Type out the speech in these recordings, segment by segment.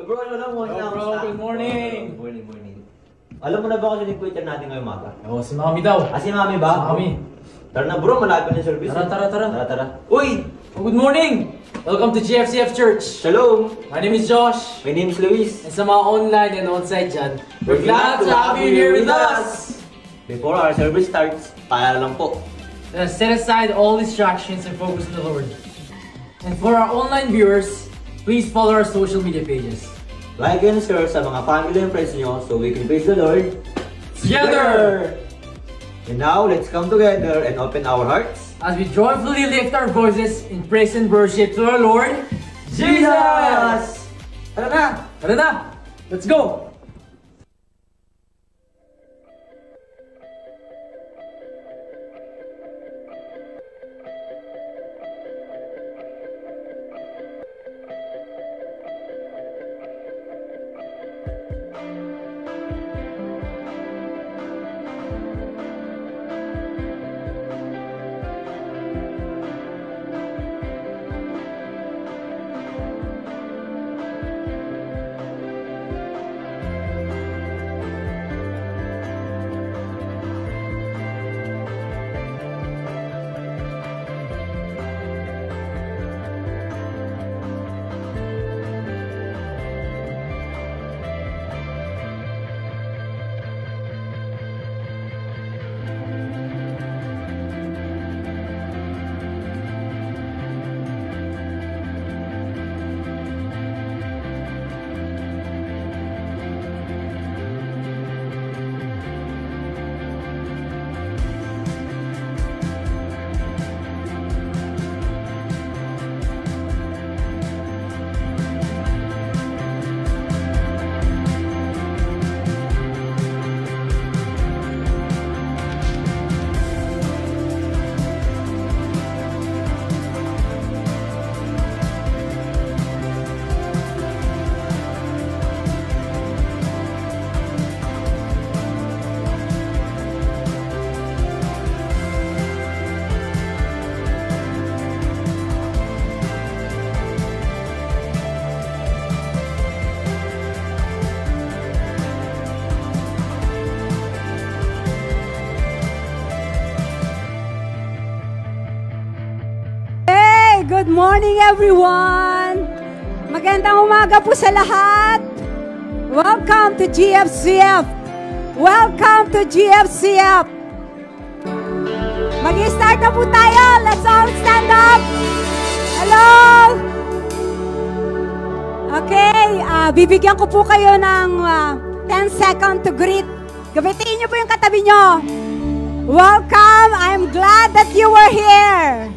Bro, alam mo, bro, good morning. Morning. Alam mo na ba kung sino yung Twitter natin ngayong umaga? Oo, si Mami daw. Si Mami ba? Si Mami. Tara na bro, malapit na yung service. Tara. Uy! Good morning! Welcome to GFCF Church. Shalom! My name is Josh. My name is Luis. And sa mga online and on-site dyan, we're glad to have you here with us! Before our service starts, paalala lang po. Set aside all distractions and focus on the Lord. And for our online viewers, please follow our social media pages. Like and share sa mga family and friends nyo so we can praise the Lord together! And now, let's come together and open our hearts as we joyfully lift our voices in praise and worship to our Lord Jesus! Tara na! Let's go! Good morning everyone! Magandang umaga po sa lahat! Welcome to GFCF! Welcome to GFCF! Mag-i-start na po tayo! Let's all stand up! Hello! Okay, bibigyan ko po kayo ng 10 seconds to greet. Gabitin niyo po yung katabi niyo. Welcome! I'm glad that you were here!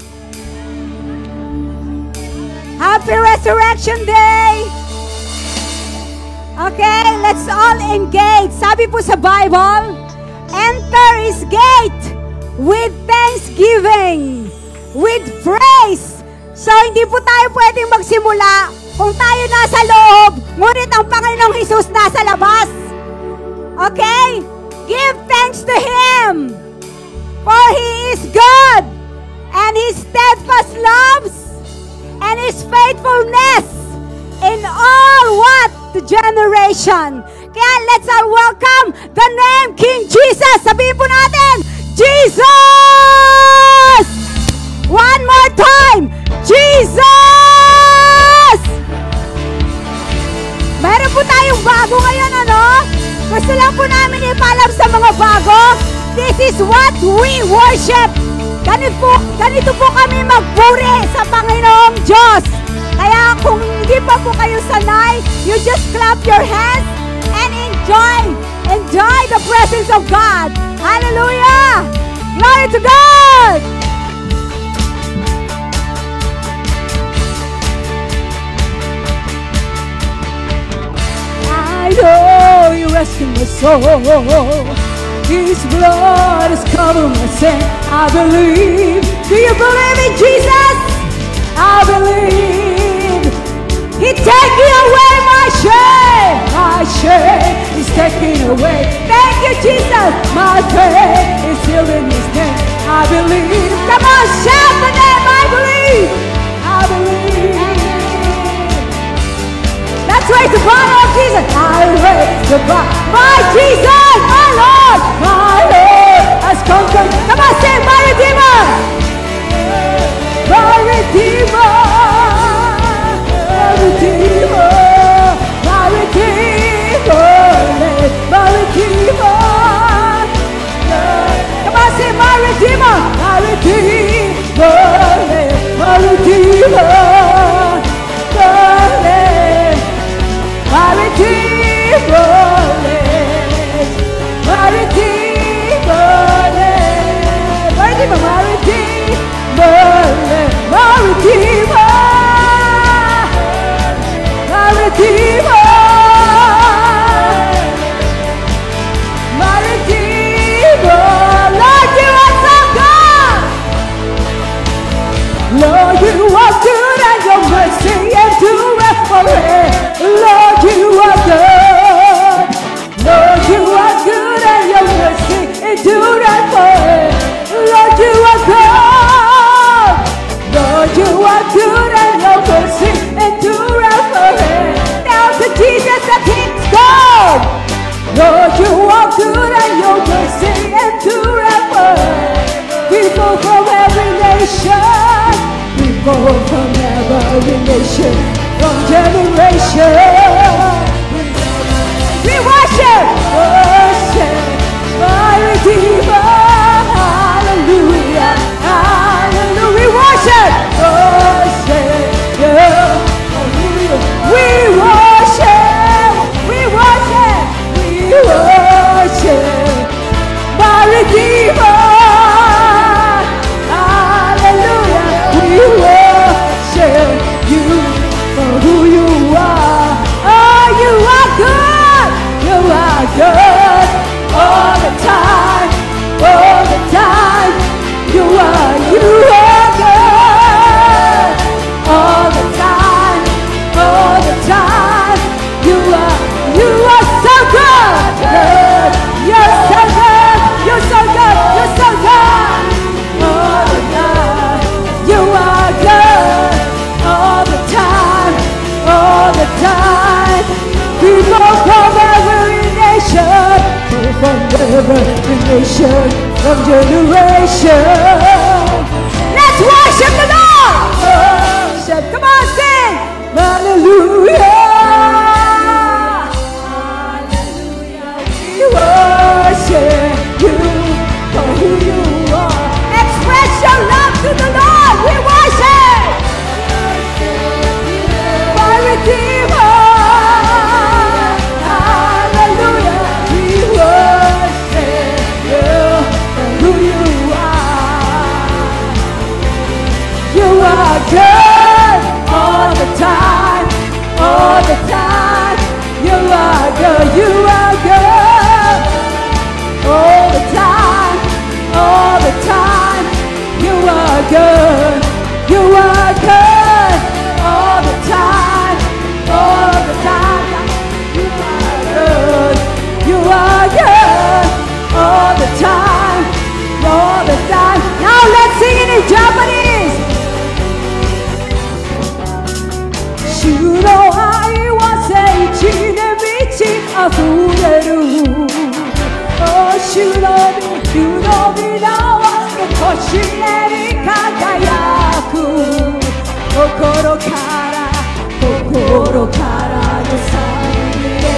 Happy Resurrection Day! Okay, let's all engage. Sabi po sa Bible, enter His gate with thanksgiving, with praise. So, hindi po tayo pwedeng magsimula kung tayo nasa loob, ngunit ang Panginoong Hesus nasa labas. Okay? Give thanks to Him, for He is good, and His steadfast loves and His faithfulness in all what? The generation. Kaya let's all welcome the name King Jesus. Sabihin po natin, Jesus! One more time, Jesus! Meron po tayong bago ngayon, ano? Gusto lang po namin ipaalam sa mga bago, this is what we worship. Ganito po kami magpuri sa Panginoong Diyos. Kaya kung hindi pa po kayo sanay, you just clap your hands and enjoy the presence of God. Hallelujah! Glory to God! I know you rescue my soul. His blood has covered my sin. I believe. Do you believe in Jesus? I believe. He taking away my shame. My shame is taken away. Thank you, Jesus. My faith is healed in His name. I believe. Come on, shout the name. I believe. I believe. Let's raise the volume. My Jesus, my Lord has conquered. Come on, sing, my Redeemer. My Redeemer. My Redeemer. My Redeemer. My Redeemer. Come on, sing, my Redeemer. My Redeemer. My Redeemer. My Redeemer, my Redeemer, my Redeemer, my Redeemer, my Redeemer, my Redeemer, my Redeemer. Lord, you are so good. Lord, you are good and your mercy endureth forever. Lord, you are good. Lord, you are good and your mercy endureth forever. Lord, you are good. Lord, you are good and your mercy endureth forever. Now to Jesus the King's God. Lord, you are good and your mercy endureth forever. People from every nation, people from every nation, from generation, we worship, my Redeemer, hallelujah, hallelujah, we worship, yeah, we worship, my Redeemer, hallelujah, we worship you for who you are. Oh, you are good. You are good all the time. All the time. You are good all the time. All the time. You are so good. You're so good. You're so good. You're so good. All the time. You are good all the time. All the time. People from every nation, from every nation, from generation. Let's worship the Lord. Worship. Come on, sing. Hallelujah. Hallelujah. We worship you for who you are. Express your love to the Lord. We worship. My Redeemer. Hallelujah. We worship you for who you are. You are good all the time. All the time. You are good. You are good all the time. All the time. You are good. You are good all the time. All the time. You are good. You are good all the time. All the time. Now let's sing it in Japanese. Shuno hai wa seichi de michi afureru. Oh, shuno mina wa koshire ni kagayaku. Kokoro kara no saire.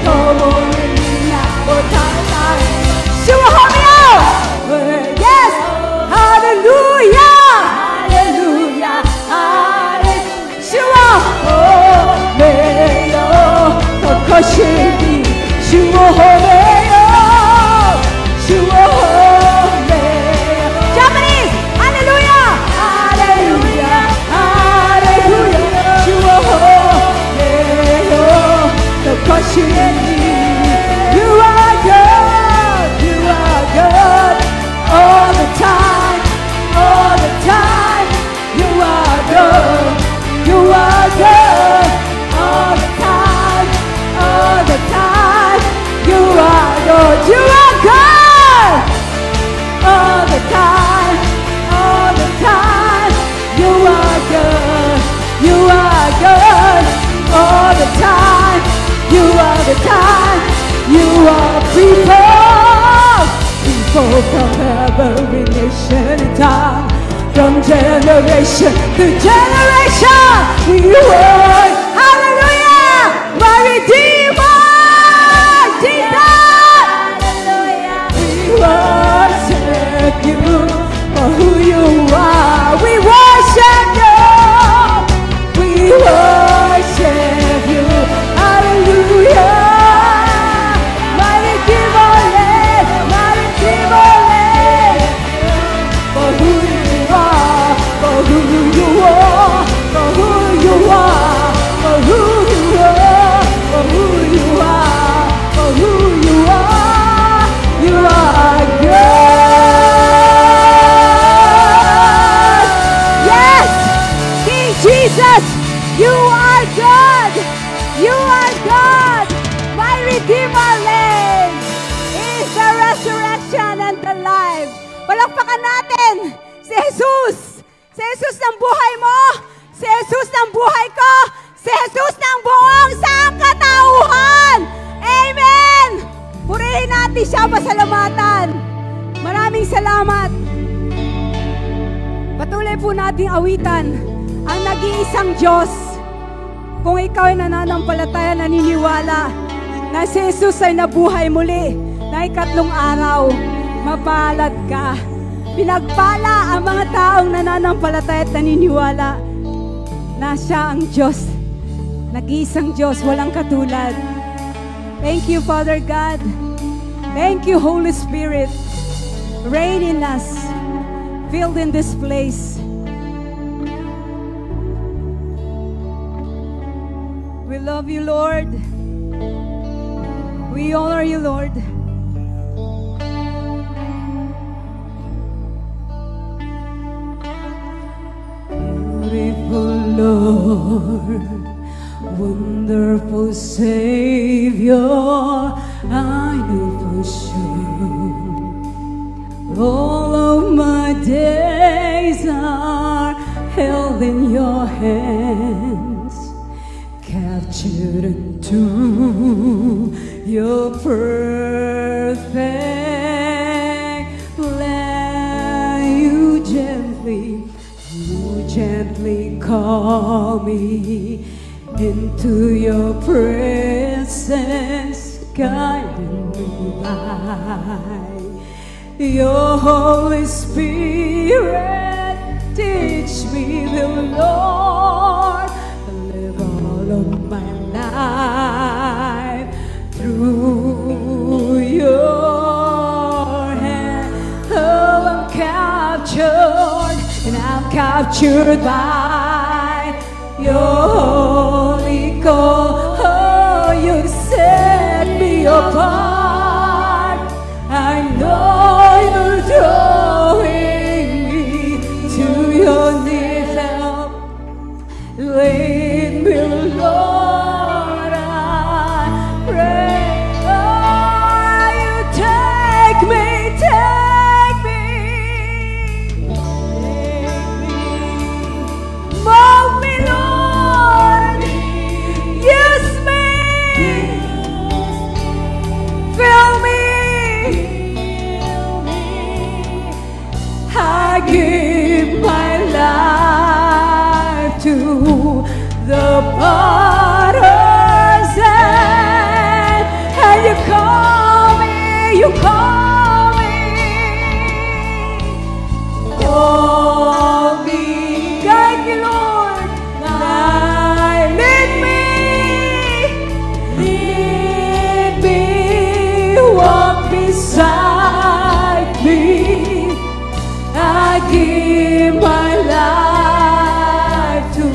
Tomo ni mina o tatai. Shua homio. Yes. Hallelujah. Hallelujah. Hallelujah. Shua homeo. Tokoshiri. Shua homeo. Shua homeo. Japanese. Hallelujah. Hallelujah. Hallelujah. Shua homeo. Tokoshiri. You are good. You are good all the time. All the time. You are good. You are good all the time. All the time. You are good. You are good all the time. All the time. You are good. You are good all the time. You are the time. You are people, people from every nation and tongue, from generation to generation. We worship, hallelujah, my Redeemer, Jesus. We worship you for who you are. We worship you. We worship you. Hallelujah. My Redeemer, my Redeemer, for who you are, for who you are, for who you are, for who you are, for who you are, for who you are. You are good. Yes, King Jesus, you are good. You are God. My Redeemer lives. He is the resurrection and the life. Palakpakan natin si Jesus. Si Jesus ng buhay mo. Si Jesus ng buhay ko. Si Jesus ng buong sangkatauhan. Amen. Purihin natin siya, pasalamatan. Maraming salamat. Patuloy po nating awitan ang nag-iisang Diyos. Kung ikaw ay nananampalataya, naniniwala na si Jesus ay nabuhay muli na ikatlong araw, mapalad ka. Pinagpala ang mga taong nananampalataya at naniniwala na siya ang Diyos. Nag-iisang Diyos, walang katulad. Thank you, Father God. Thank you, Holy Spirit. Reign in us, filled in this place. We love you, Lord. We honor you, Lord. Beautiful Lord, wonderful Savior, I know for sure all of my days are held in your hands, captured into your perfect plan. You gently call me into your presence, guiding me by your Holy Spirit. Teach me, the Lord, to live all of my life through your hand. Oh, I'm captured, and I'm captured by your holy call. Oh, you set me apart. I know you're drawing me to your near help. Lead me, Lord, I pray. Oh, you take me, take me, mold me, Lord, use me, fill me. I give my life to the potter's hand, and you call me, you call me, guide me, Lord, lead me, walk beside me. I give my life to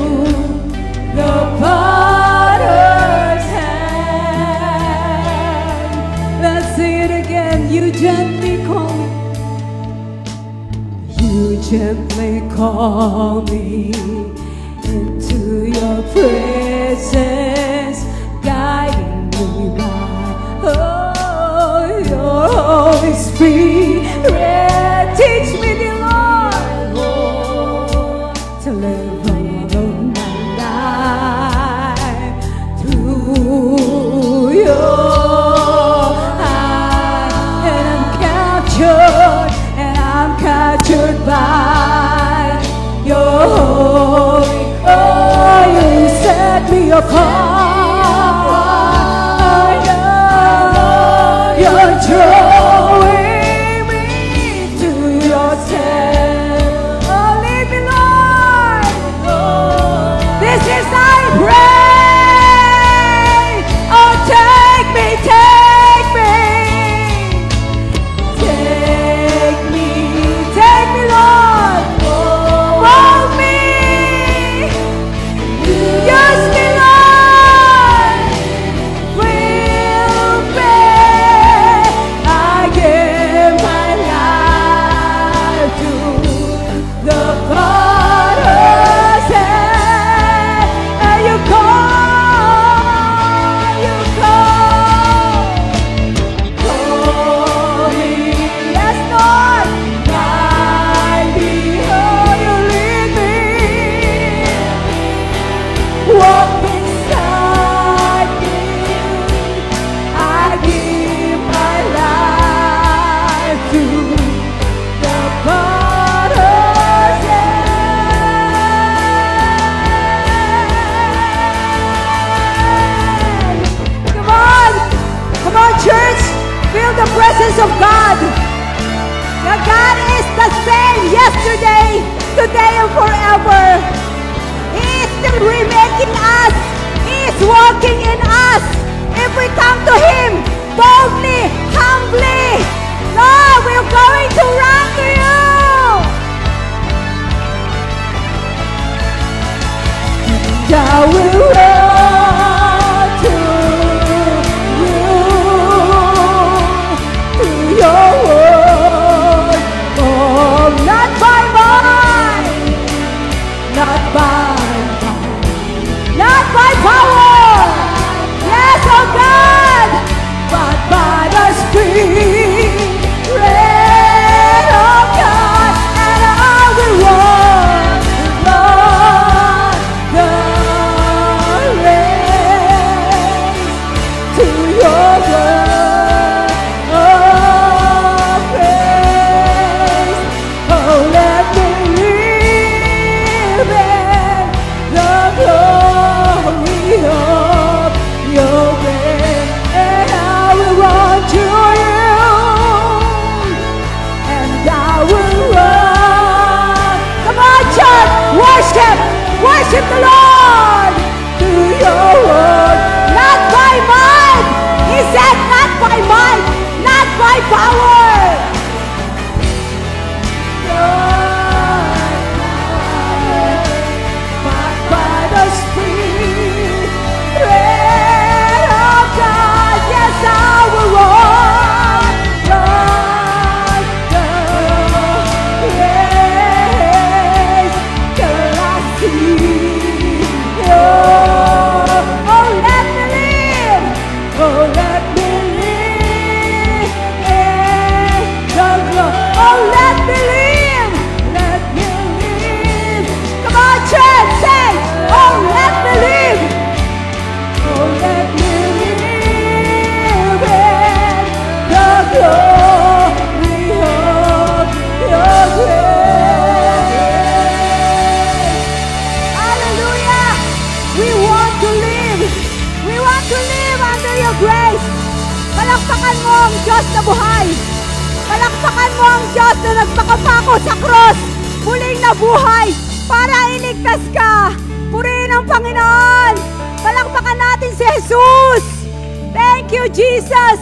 the potter's hand. Let's sing it again. You gently call me. You gently call me into your presence, guiding me by your Holy Spirit. Teach me, dear Lord, to live all of my life through your let me apart. You're drawing me to yourself. Oh, lead me, Lord. This is I pray. Oh, take me, take me. Take me, Lord. Hold me. Use me, Lord. Will pray. I give my life to the Father's hand. And you call, you call. Call me, yes, Lord. Guide me, oh, you lead me. Walk beside me. I give my life to the Father's hand. Come on, church. Feel the presence of God. That God is the same yesterday, today, and forever. He is still remaking us. He is walking in us. If we come to Him boldly, humbly, Lord, we're going to run to you. And I will run to you, to your word. Oh, not by might, not by power, yes, oh God, but by the Spirit of God, and I will run the race to your word of praise. Oh, let me live in the glory of your grace, and I will run to you, and I will run. Come on, church, worship the Lord to your word, not by might. He said, not by might, not by power. But by the Spirit of God, yes, I will run the race till I see you. Oh, let me live. Oh, let me live in the glory. Oh, let me live. Let me live. Come on, church, sing. Oh, let me live. Oh, let me live in the glory of your grace. Hallelujah. We want to live. We want to live under your grace. Palakpakan mo ang Diyos na buhay. Palakpakan mo ang Diyos na nagpakapako sa cross. Muling nabuhay para iligtas ka. Purihin ang Panginoon. Palakpakan natin si Jesus. Thank you, Jesus.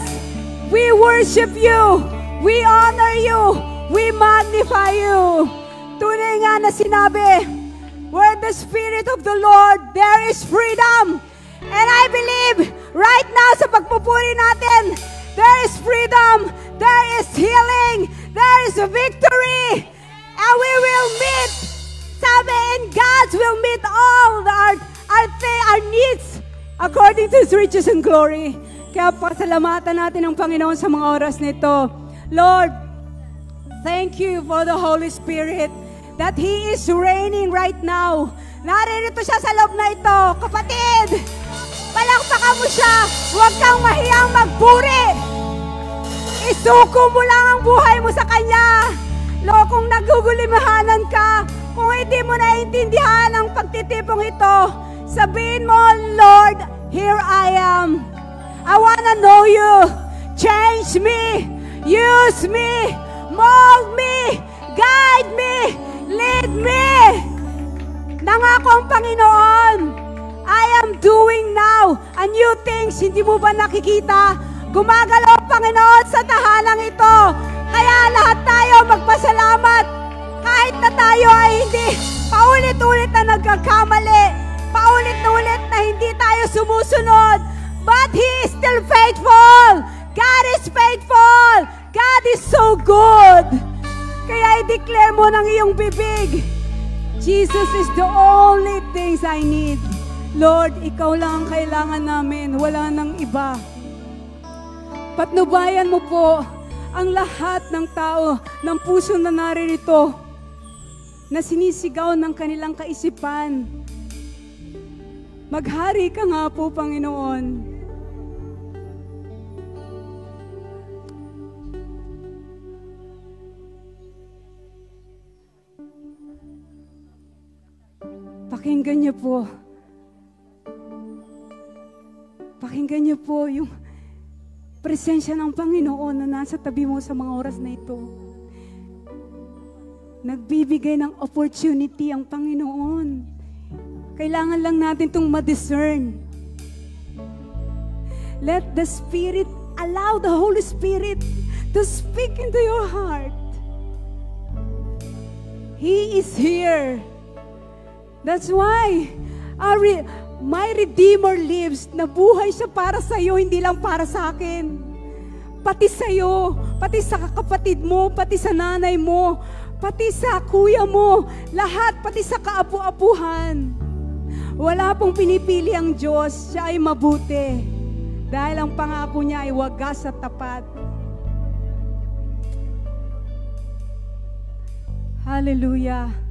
We worship you. We honor you. We magnify you. Tunay nga na sinabi, where the Spirit of the Lord, there is freedom. And I believe right now sa pagpupuri natin, there is freedom, there is healing, there is a victory. And we will meet, sabi, and God will meet all our needs according to His riches and glory. Kaya pasalamatan natin ang Panginoon sa mga oras nito. Lord, thank you for the Holy Spirit that He is reigning right now. Naririto siya sa loob na ito. Kapatid, palakpakan mo siya. Huwag kang mahiyang magpuri. Isuko mo lang ang buhay mo sa Kanya. Lord, kung nagugulimahanan ka, kung hindi mo naiintindihan ang pagtitipong ito, Sabihin mo, Lord, here I am. I wanna know you. Change me. Use me. Mold me. Guide me. Lead me. Nangako ang Panginoon, I am doing now a new things. Hindi mo ba nakikita? Gumagalaw ang Panginoon sa tahanang ito. Kaya lahat tayo magpasalamat. Kahit na tayo ay hindi paulit-ulit na nagkakamali. Paulit-ulit na hindi tayo sumusunod. But He is still faithful. God is faithful. God is so good. Kaya i-declare mo ng iyong bibig, Jesus is the only things I need. Lord, Ikaw lang ang kailangan namin. Wala nang iba. Patnubayan mo po ang lahat ng tao ng puso na naririto na sinisigaw ng kanilang kaisipan. Maghari ka nga po, Panginoon. Pakinggan niyo po. Pakinggan niyo po yung presensya ng Panginoon na nasa tabi mo sa mga oras na ito. Nagbibigay ng opportunity ang Panginoon. Kailangan lang natin itong ma-discern. Let the Spirit, allow the Holy Spirit to speak into your heart. He is here. That's why my Redeemer lives. Nabuhay siya para sa iyo, hindi lang para sa akin. Pati sa iyo, pati sa kapatid mo, pati sa nanay mo, pati sa kuya mo, lahat, pati sa kaapu-apuhan. Wala pong pinipili ang Diyos, siya ay mabuti. Dahil ang pangako niya ay wagas at tapat. Hallelujah.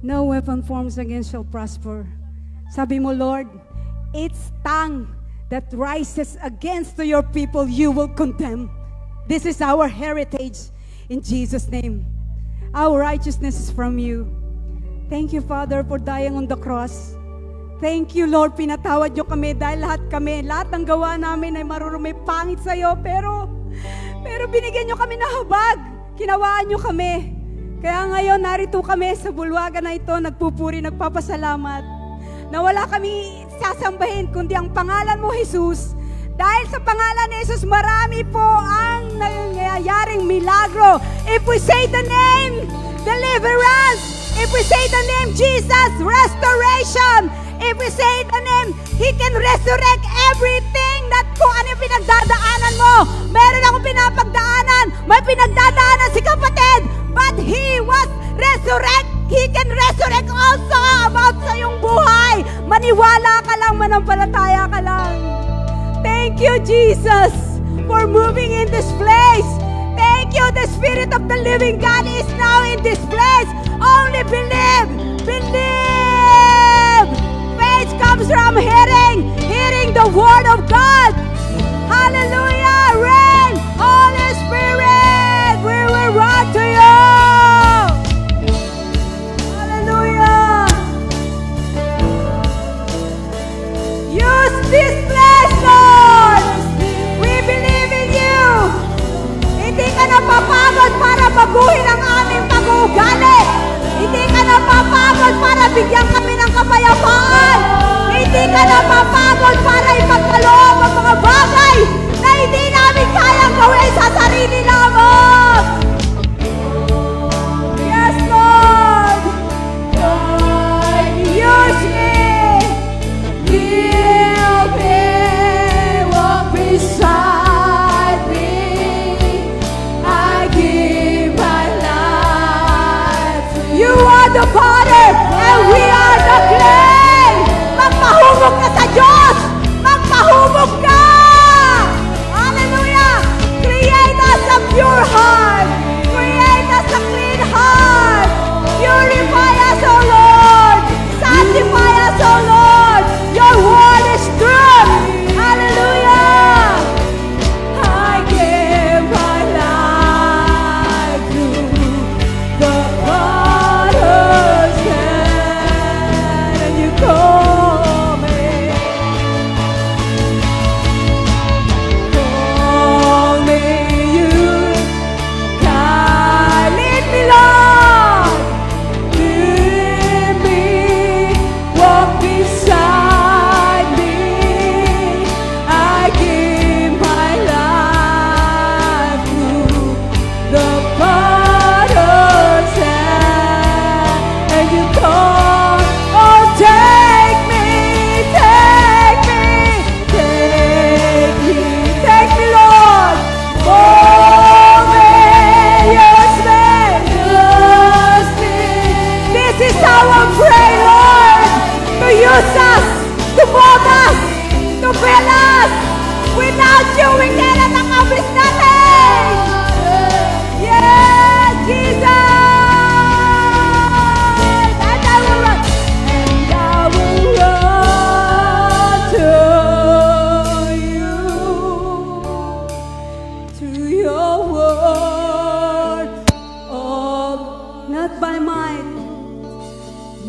No weapon formed against shall prosper. Sabi mo, Lord, its tongue that rises against your people, you will condemn. This is our heritage in Jesus' name. Our righteousness is from you. Thank you, Father, for dying on the cross. Thank you, Lord, pinatawad niyo kami dahil lahat ng gawa namin ay marurumi pangit sa iyo, pero binigyan niyo kami ng habag. Kinawaan niyo kami. Kaya ngayon, narito kami sa bulwagan na ito, nagpupuri, nagpapasalamat, na wala kami sasambahin, kundi ang pangalan mo, Jesus. Dahil sa pangalan ni Jesus, marami po ang nangyayaring milagro. If we say the name, deliverance. If we say the name, Jesus, restoration. If we say the name, He can resurrect everything that kung ano yung pinagdadaanan mo. Meron akong pinapagdaanan, may pinagdadaanan si kapatid, but He was resurrect. He can resurrect also about sa iyong buhay. Maniwala ka lang, manampalataya ka lang. Thank you, Jesus, for moving in this place. Thank you, the Spirit of the living God is now in this place. Only believe, believe. Faith comes from hearing the Word of God. Hallelujah, reign, Holy Spirit, we will run to you. Hallelujah. Use this place, Lord. We believe in you. Hindi ka napapagod para baguhin ang aming pag-uugali. Hindi ka napapagod para bigyan kami ng kapayapaan. Hindi ka napapagod para ipagkaloob ang mga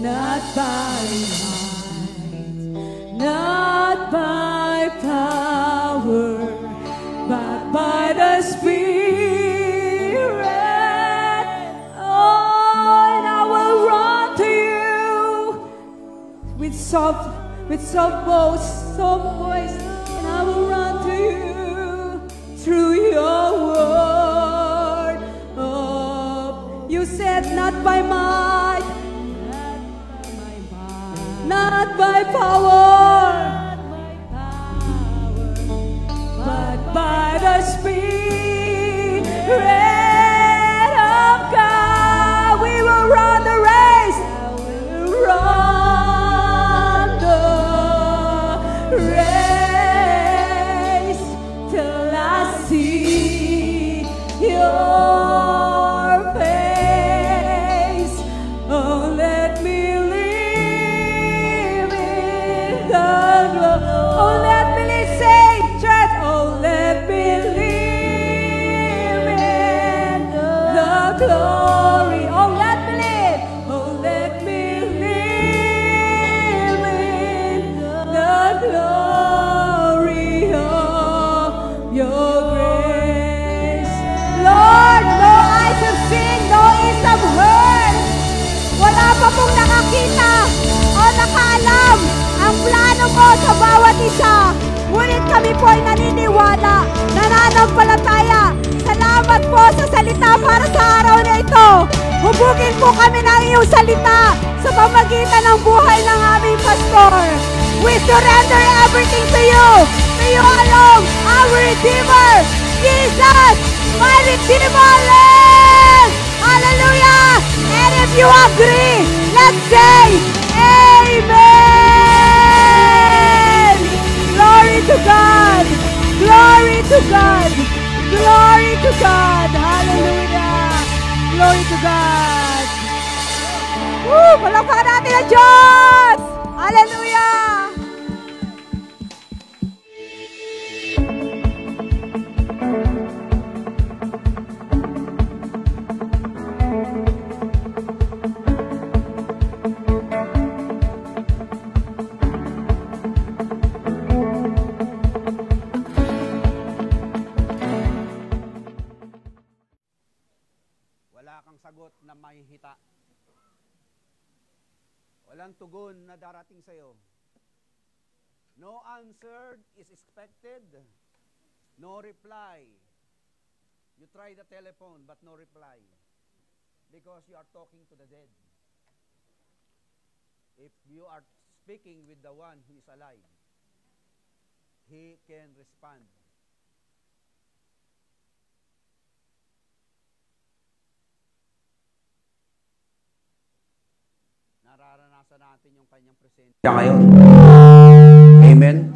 not by might, not by power, but by the Spirit. Oh, and I will run to you with soft voice, and I will run to you through your word. Oh, you said not by might, not by power, but by the Spirit of God. We will run the race. Run the race till I see your face. Oh, let me live in the glory. Oh, let me sing, church. Oh, let me live in the glory. Oh, let me live. Oh, let me live in the glory of your grace. Lord, no eyes have seen, no ears have heard. Wala pa pong nakakita o nakaalam ang plano mo sa bawat isa. Ngunit kami po ay naniniwala, nananampalataya. Salamat po sa salita para sa araw na ito. Hubugin po kami ng iyong salita sa pamagitan ng buhay ng aming pastor. We surrender everything to you alone, our Redeemer, Jesus, my Redeemer lives. Hallelujah! And if you agree, let's say, Amen! Glory to God! Glory to God! Glory to God! Hallelujah! Glory to God! Woo! Palakpakan natin ang Diyos! Hallelujah! Wala kang sagot na mahihita. Walang tugon na darating sa'yo. No answer is expected. No reply. You try the telephone but no reply. Because you are talking to the dead. If you are speaking with the one who is alive, he can respond. Nararanasan natin yung kanyang presensya ngayon. Amen.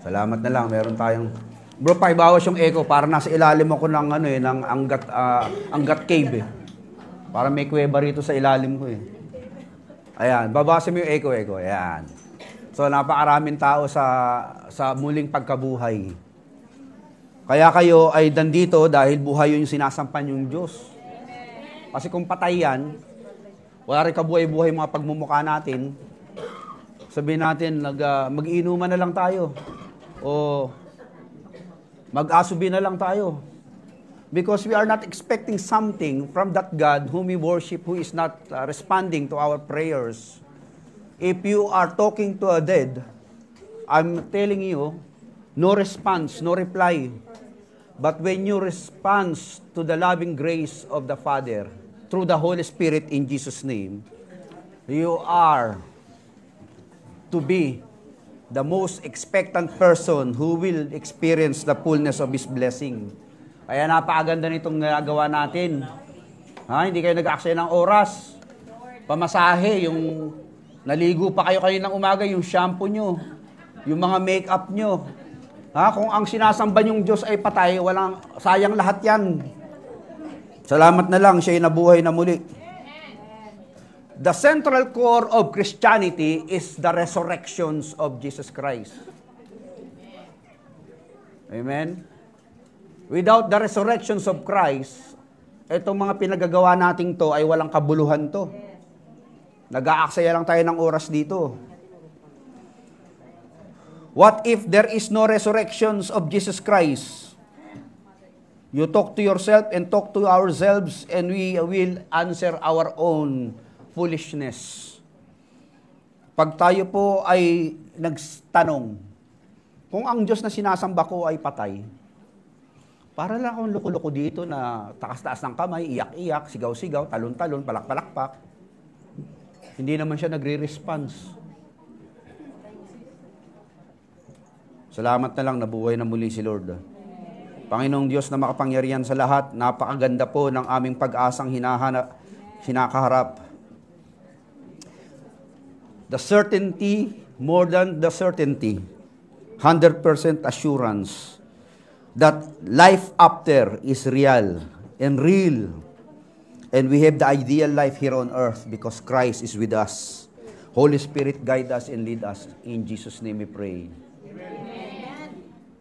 Salamat na lang. Meron tayong... Bro, paibawas yung echo para nasa ilalim ako ng ng Angat Cave eh. Para may kuweba rito sa ilalim ko eh. Ayan, babasin mo yung echo. Ayan. So napakaraming tao sa muling pagkabuhay. Kaya kayo ay nandito dahil buhay yung sinasampan yung Diyos. Kasi kung patay yan, wala rin kabuhay-buhay mga pagmumukha natin. Sabihin natin, mag-iinuman na lang tayo. O mag-asubi na lang tayo. Because we are not expecting something from that God whom we worship, who is not responding to our prayers. If you are talking to a dead, I'm telling you, no response, no reply. But when you respond to the loving grace of the Father, through the Holy Spirit in Jesus' name, you are to be the most expectant person who will experience the fullness of His blessing. Kaya napakaganda nitong nagawa natin. Hindi kayo nag-aksaya ng oras. Pamasahe, yung naligo pa kayo kaninang umaga, yung shampoo nyo, yung mga makeup nyo. Kung ang sinasamba yung Diyos ay patay, walang sayang lahat yan. Salamat na lang, siya'y nabuhay na muli. The central core of Christianity is the resurrections of Jesus Christ. Amen? Without the resurrections of Christ, itong mga pinagagawa nating to ay walang kabuluhan to. Nag-aaksaya lang tayo ng oras dito. What if there is no resurrections of Jesus Christ? You talk to yourself and talk to ourselves and we will answer our own foolishness. Pag tayo po ay nagtanong, kung ang Diyos na sinasamba ko ay patay, para lang akong loko-loko dito na takas-taas ng kamay, iyak-iyak, sigaw-sigaw, talon-talon, palak-palakpak. Hindi naman siya nagre-response. Salamat na lang, nabuhay na muli si Lord. Panginoong Diyos na makapangyarihan sa lahat, napakaganda po ng aming pag-asang hinakaharap. The certainty, more than the certainty, 100% assurance that life after is real and real. And we have the ideal life here on earth because Christ is with us. Holy Spirit, guide us and lead us. In Jesus' name we pray.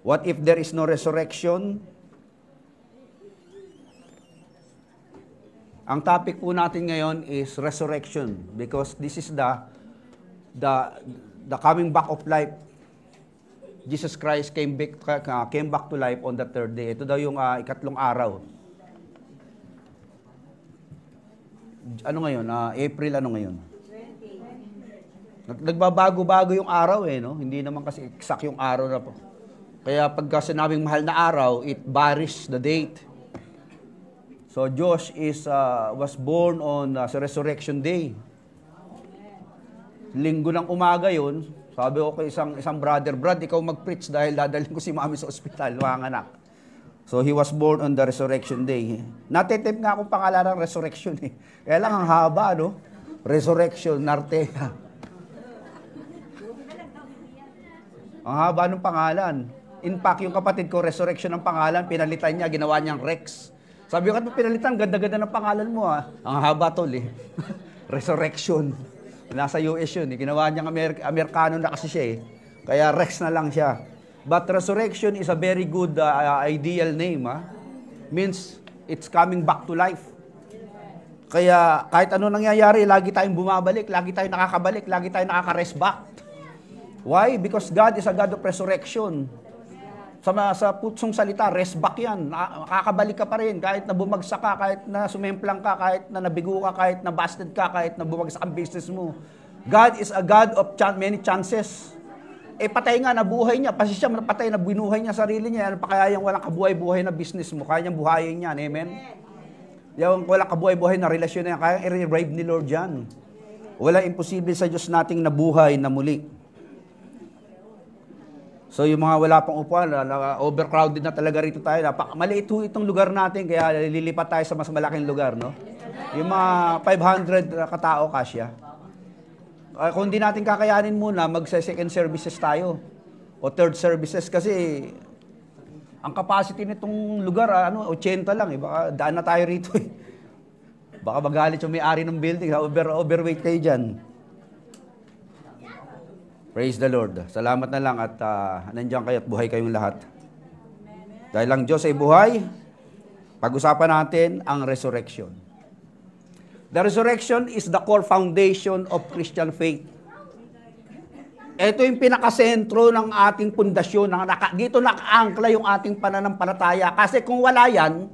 What if there is no resurrection? Ang topic po natin ngayon is resurrection because this is the coming back of life. Jesus Christ came back to life on the third day. Ito daw yung ikatlong araw. Ano ngayon? April ano ngayon? Nagbabago-bago yung araw no? Hindi naman kasi exact yung araw na po. Kaya pagka sinabing mahal na araw, it varies the date. So Josh was born on sa Resurrection Day. Linggo ng umaga yun. Sabi ko kay isang brother, Brad, ikaw mag-preach dahil dadalhin ko si mami sa ospital, mga anak. So he was born on the Resurrection Day. Natitip nga akong pangalan ng Resurrection Kaya lang ang haba, no? Resurrection, Nartea. Ang haba ng pangalan. In fact, yung kapatid ko, Resurrection ng pangalan, pinalitan niya, ginawa niyang Rex. Sabi ko, pinalitan, ganda-ganda ng pangalan mo, Ang haba tol, Resurrection. Nasa US yun, Ginawa niyang Amerikano na kasi siya, Kaya Rex na lang siya. But Resurrection is a very good ideal name, Means, it's coming back to life. Kaya, kahit ano nangyayari, lagi tayong bumabalik, lagi tayong nakakabalik, lagi tayong nakaka-rest back. Why? Because God is a God of resurrection. Sa putsong salita, rest back yan. Makakabalik ka pa rin. Kahit na bumagsak ka, kahit na sumemplang ka, kahit na nabigo ka, kahit na busted ka, kahit na bumagsak ang business mo. God is a God of many chances. Patay nga, nabuhay niya. Pasi siya patay, na binuhay niya sarili niya. Ano pa kaya yung walang kabuhay-buhay na business mo? Kaya niyang buhayin yan. Amen? Yung walang kabuhay-buhay na relasyon niya, kaya i-revive ni Lord yan. Walang imposible sa Diyos nating nabuhay na muli. So yung mga wala pang upuan, overcrowded na talaga rito tayo. Maliit itong lugar natin, kaya lilipat tayo sa mas malaking lugar, no? Yung mga 500 katao, kasya. Kung hindi natin kakayanin muna, mag-second services tayo. O third services kasi ang capacity nitong lugar, 80 lang. Baka daan na tayo rito. Baka magalit yung may-ari ng building, overweight kayo dyan. Praise the Lord. Salamat na lang at nandiyan kayo at buhay kayong lahat. Dahil ang Diyos ay buhay, pag-usapan natin ang resurrection. The resurrection is the core foundation of Christian faith. Ito yung pinakasentro ng ating pundasyon. Dito nakaangkla yung ating pananampalataya. Kasi kung wala yan,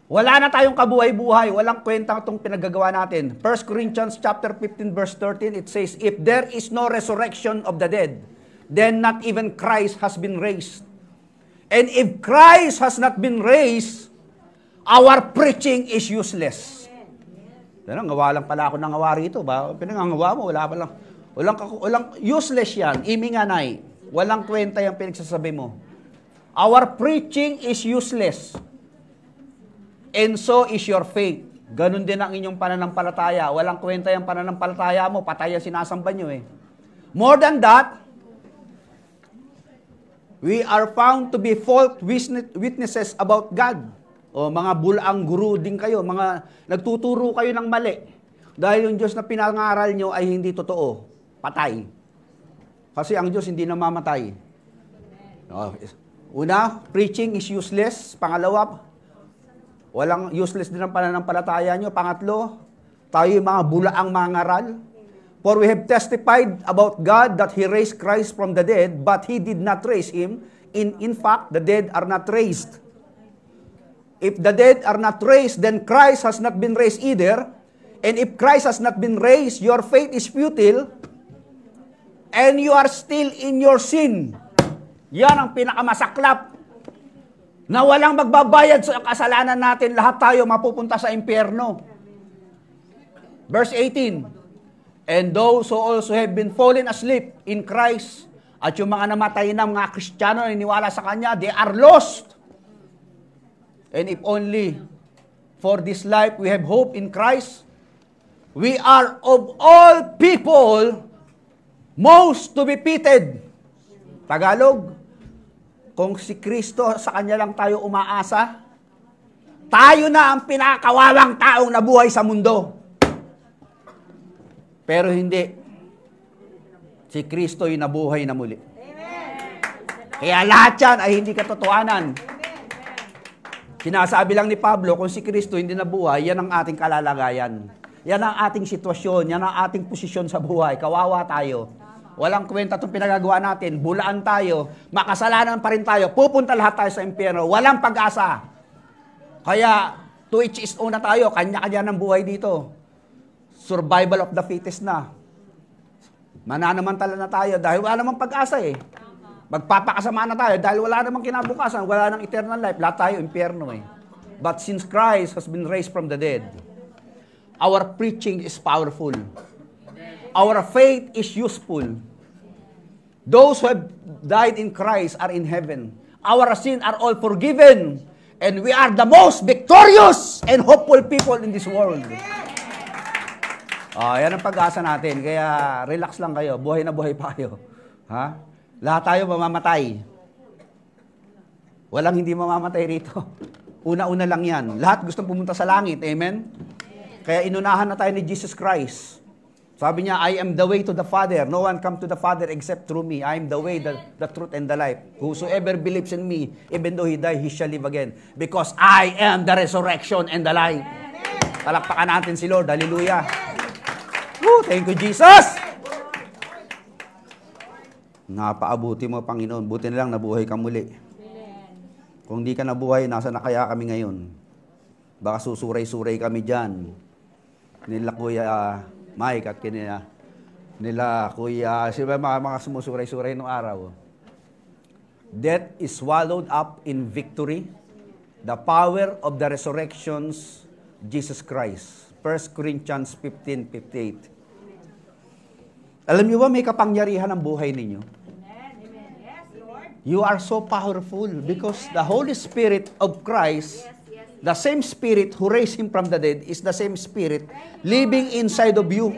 wala na tayong kabuhay-buhay. Walang kwenta itong pinagagawa natin. 1 Corinthians chapter 15 verse 13, it says, if there is no resurrection of the dead, then not even Christ has been raised. And if Christ has not been raised, our preaching is useless. Ngawa lang pala ako ng ngawa rito. Pinangangawa mo, wala pa lang. Walang useless yan. Iminganay. Walang kwenta yung pinagsasabi mo. Our preaching is useless. And so is your faith. Ganun din ang inyong pananampalataya. Walang kwenta yung pananampalataya mo, patay ang sinasamba nyo More than that, we are found to be false witnesses about God. O mga bulaang guru din kayo, mga nagtuturo kayo ng mali. Dahil yung Diyos na pinangaral nyo ay hindi totoo. Patay. Kasi ang Diyos hindi namamatay. Una, preaching is useless. Pangalawa, walang useless din ang pananampalataya nyo. Pangatlo, tayo yung mga bulaang mangaral. For we have testified about God that He raised Christ from the dead, but He did not raise Him. In fact, the dead are not raised. If the dead are not raised, then Christ has not been raised either. And if Christ has not been raised, your faith is futile, and you are still in your sin. Yan ang pinakamasaklap. Na walang magbabayad sa kasalanan natin, lahat tayo mapupunta sa impyerno. Verse 18, and those who also have been fallen asleep in Christ, at yung mga namatay na mga Kristiyano na iniwala sa Kanya, they are lost. And if only for this life we have hope in Christ, we are of all people most to be pitied. Tagalog, kung si Kristo sa Kanya lang tayo umaasa, tayo na ang pinakawawang taong nabuhay sa mundo. Pero hindi. Si Kristo ay nabuhay na muli. Kaya lahat yan ay hindi katotohanan. Sinasabi lang ni Pablo, kung si Kristo hindi nabuhay, yan ang ating kalalagayan. Yan ang ating sitwasyon, yan ang ating posisyon sa buhay. Kawawa tayo. Walang kwenta itong pinagagawa natin. Bulaan tayo. Makasalanan pa rin tayo. Pupunta lahat tayo sa impyerno. Walang pag-asa. Kaya, to each his own na tayo. Kanya-kanya ng buhay dito. Survival of the fittest na. Mananamantala na tayo dahil wala namang pag-asa eh. Magpapakasama na tayo dahil wala namang kinabukasan. Wala nang eternal life. Lahat tayo impyerno eh. But since Christ has been raised from the dead, our preaching is powerful. Our faith is useful. Those who have died in Christ are in heaven. Our sins are all forgiven. And we are the most victorious and hopeful people in this world. Yan ang pag-asa natin. Kaya relax lang kayo. Buhay na buhay pa kayo. Ha? Lahat tayo mamamatay. Walang hindi mamamatay rito. Una-una lang yan. Lahat gustong pumunta sa langit. Amen? Kaya inunahan na tayo ni Jesus Christ. Sabi niya, I am the way to the Father. No one come to the Father except through me. I am the way, the truth, and the life. Whosoever believes in me, even though he die, he shall live again. Because I am the resurrection and the life. Palakpakan natin si Lord. Hallelujah. Woo, thank you, Jesus! Napaabuti mo, Panginoon. Buti na lang nabuhay ka muli. Kung di ka nabuhay, nasa na kaya kami ngayon? Baka susuray-suray kami dyan. Nila Kuya Mike at nila Kuya, sila mga sumusuray-suray noong araw. Death is swallowed up in victory. The power of the resurrections, Jesus Christ. 1 Corinthians 15:58. Alam niyo ba may kapangyarihan ang buhay ninyo? You are so powerful because the Holy Spirit of Christ, the same Spirit who raised Him from the dead, is the same Spirit living inside of you.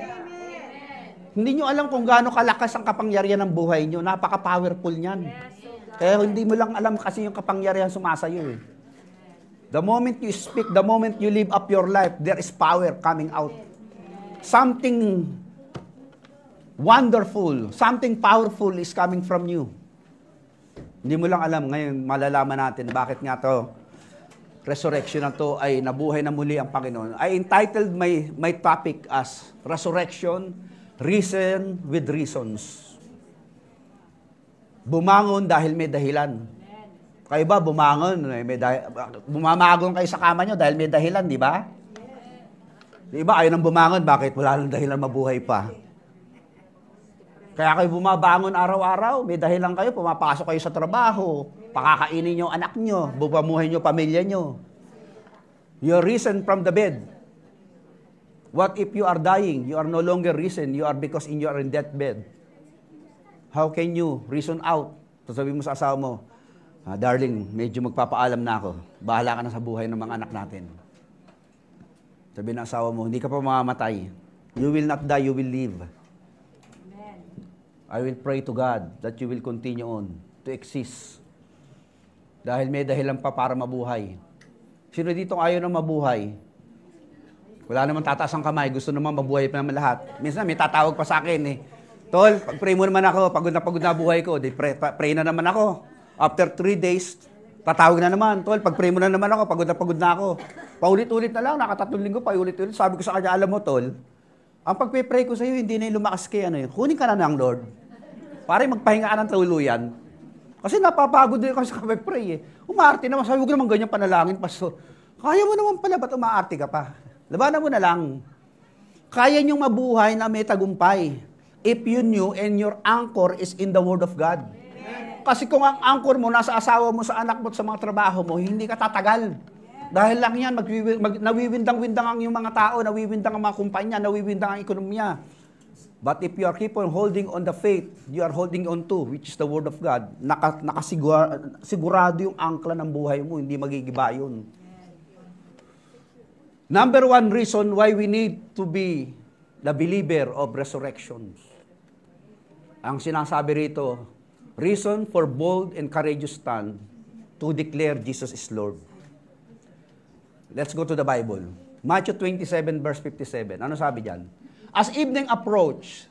Hindi nyo alam kung gaano kalakas ang kapangyarihan ng buhay nyo. Napaka-powerful niyan. Kaya hindi mo lang alam kasi yung kapangyarihan sumasayo eh. The moment you speak, the moment you live up your life, there is power coming out. Something wonderful, something powerful is coming from you. Hindi mo lang alam. Ngayon, malalaman natin bakit nga to resurrection na to ay nabuhay na muli ang Panginoon. I entitled my topic as Resurrection, Reason with Reasons. Bumangon dahil may dahilan. Kayo ba bumangon? Bumamagong kayo sa kama nyo dahil may dahilan, di ba? Di ba? Ayaw nang bumangon. Bakit? Wala nang dahilan mabuhay pa. Kaya kayo bumabangon araw-araw, may dahilan kayo, pumapasok kayo sa trabaho, pakakainin nyo anak nyo, bupamuhay nyo pamilya nyo. You're risen from the bed. What if you are dying? You are no longer risen, you are because you are in deathbed. How can you reason out? Sasabihin mo sa asawa mo, darling, medyo magpapaalam na ako. Bahala ka na sa buhay ng mga anak natin. Sabihin ng asawa mo, hindi ka pa mamamatay. You will not die, you will live. I will pray to God that you will continue on to exist. Dahil may dahilan pa para mabuhay. Sino dito ayaw na mabuhay? Wala naman tataas ang kamay, gusto naman mabuhay pa naman lahat. Minsan may tatawag pa sa akin eh. Tol, pag-pray mo naman ako, pagod na buhay ko, pray na naman ako. After 3 days, tatawag na naman. Tol, pag-pray mo na naman ako, pagod na ako. Paulit-ulit na lang, 3 linggo, paulit-ulit. Sabi ko sa kanya, alam mo, Tol, Ang pagpe-pray ko sa iyo, hindi na yung lumakas kay ano yun. Kunin ka na ng Lord. Para magpahinga ka ng tuluyan. Kasi napapagod din kasi kami pray eh. Umaarte naman, sabi ko naman ganyan panalangin, Pastor. Kaya mo naman pala, ba't umaarte ka pa? Labanan mo na lang. Kaya niyong mabuhay na may tagumpay. If you knew and your anchor is in the Word of God. Kasi kung ang anchor mo, nasa asawa mo, sa anak mo, sa mga trabaho mo, hindi ka tatagal. Dahil lang yan, nawiwindang-windang ang yung mga tao, nawiwindang ang mga kumpanya, nawiwindang ang ekonomiya. But if you are keep on holding on the faith, you are holding on to, which is the Word of God, nakasigurado yung angkla ng buhay mo, hindi magigiba yun. Number one reason why we need to be the believer of resurrections. Ang sinasabi rito, reason for bold and courageous stand to declare Jesus is Lord. Let's go to the Bible. Matthew 27 verse 57. Ano sabi diyan? As evening approached,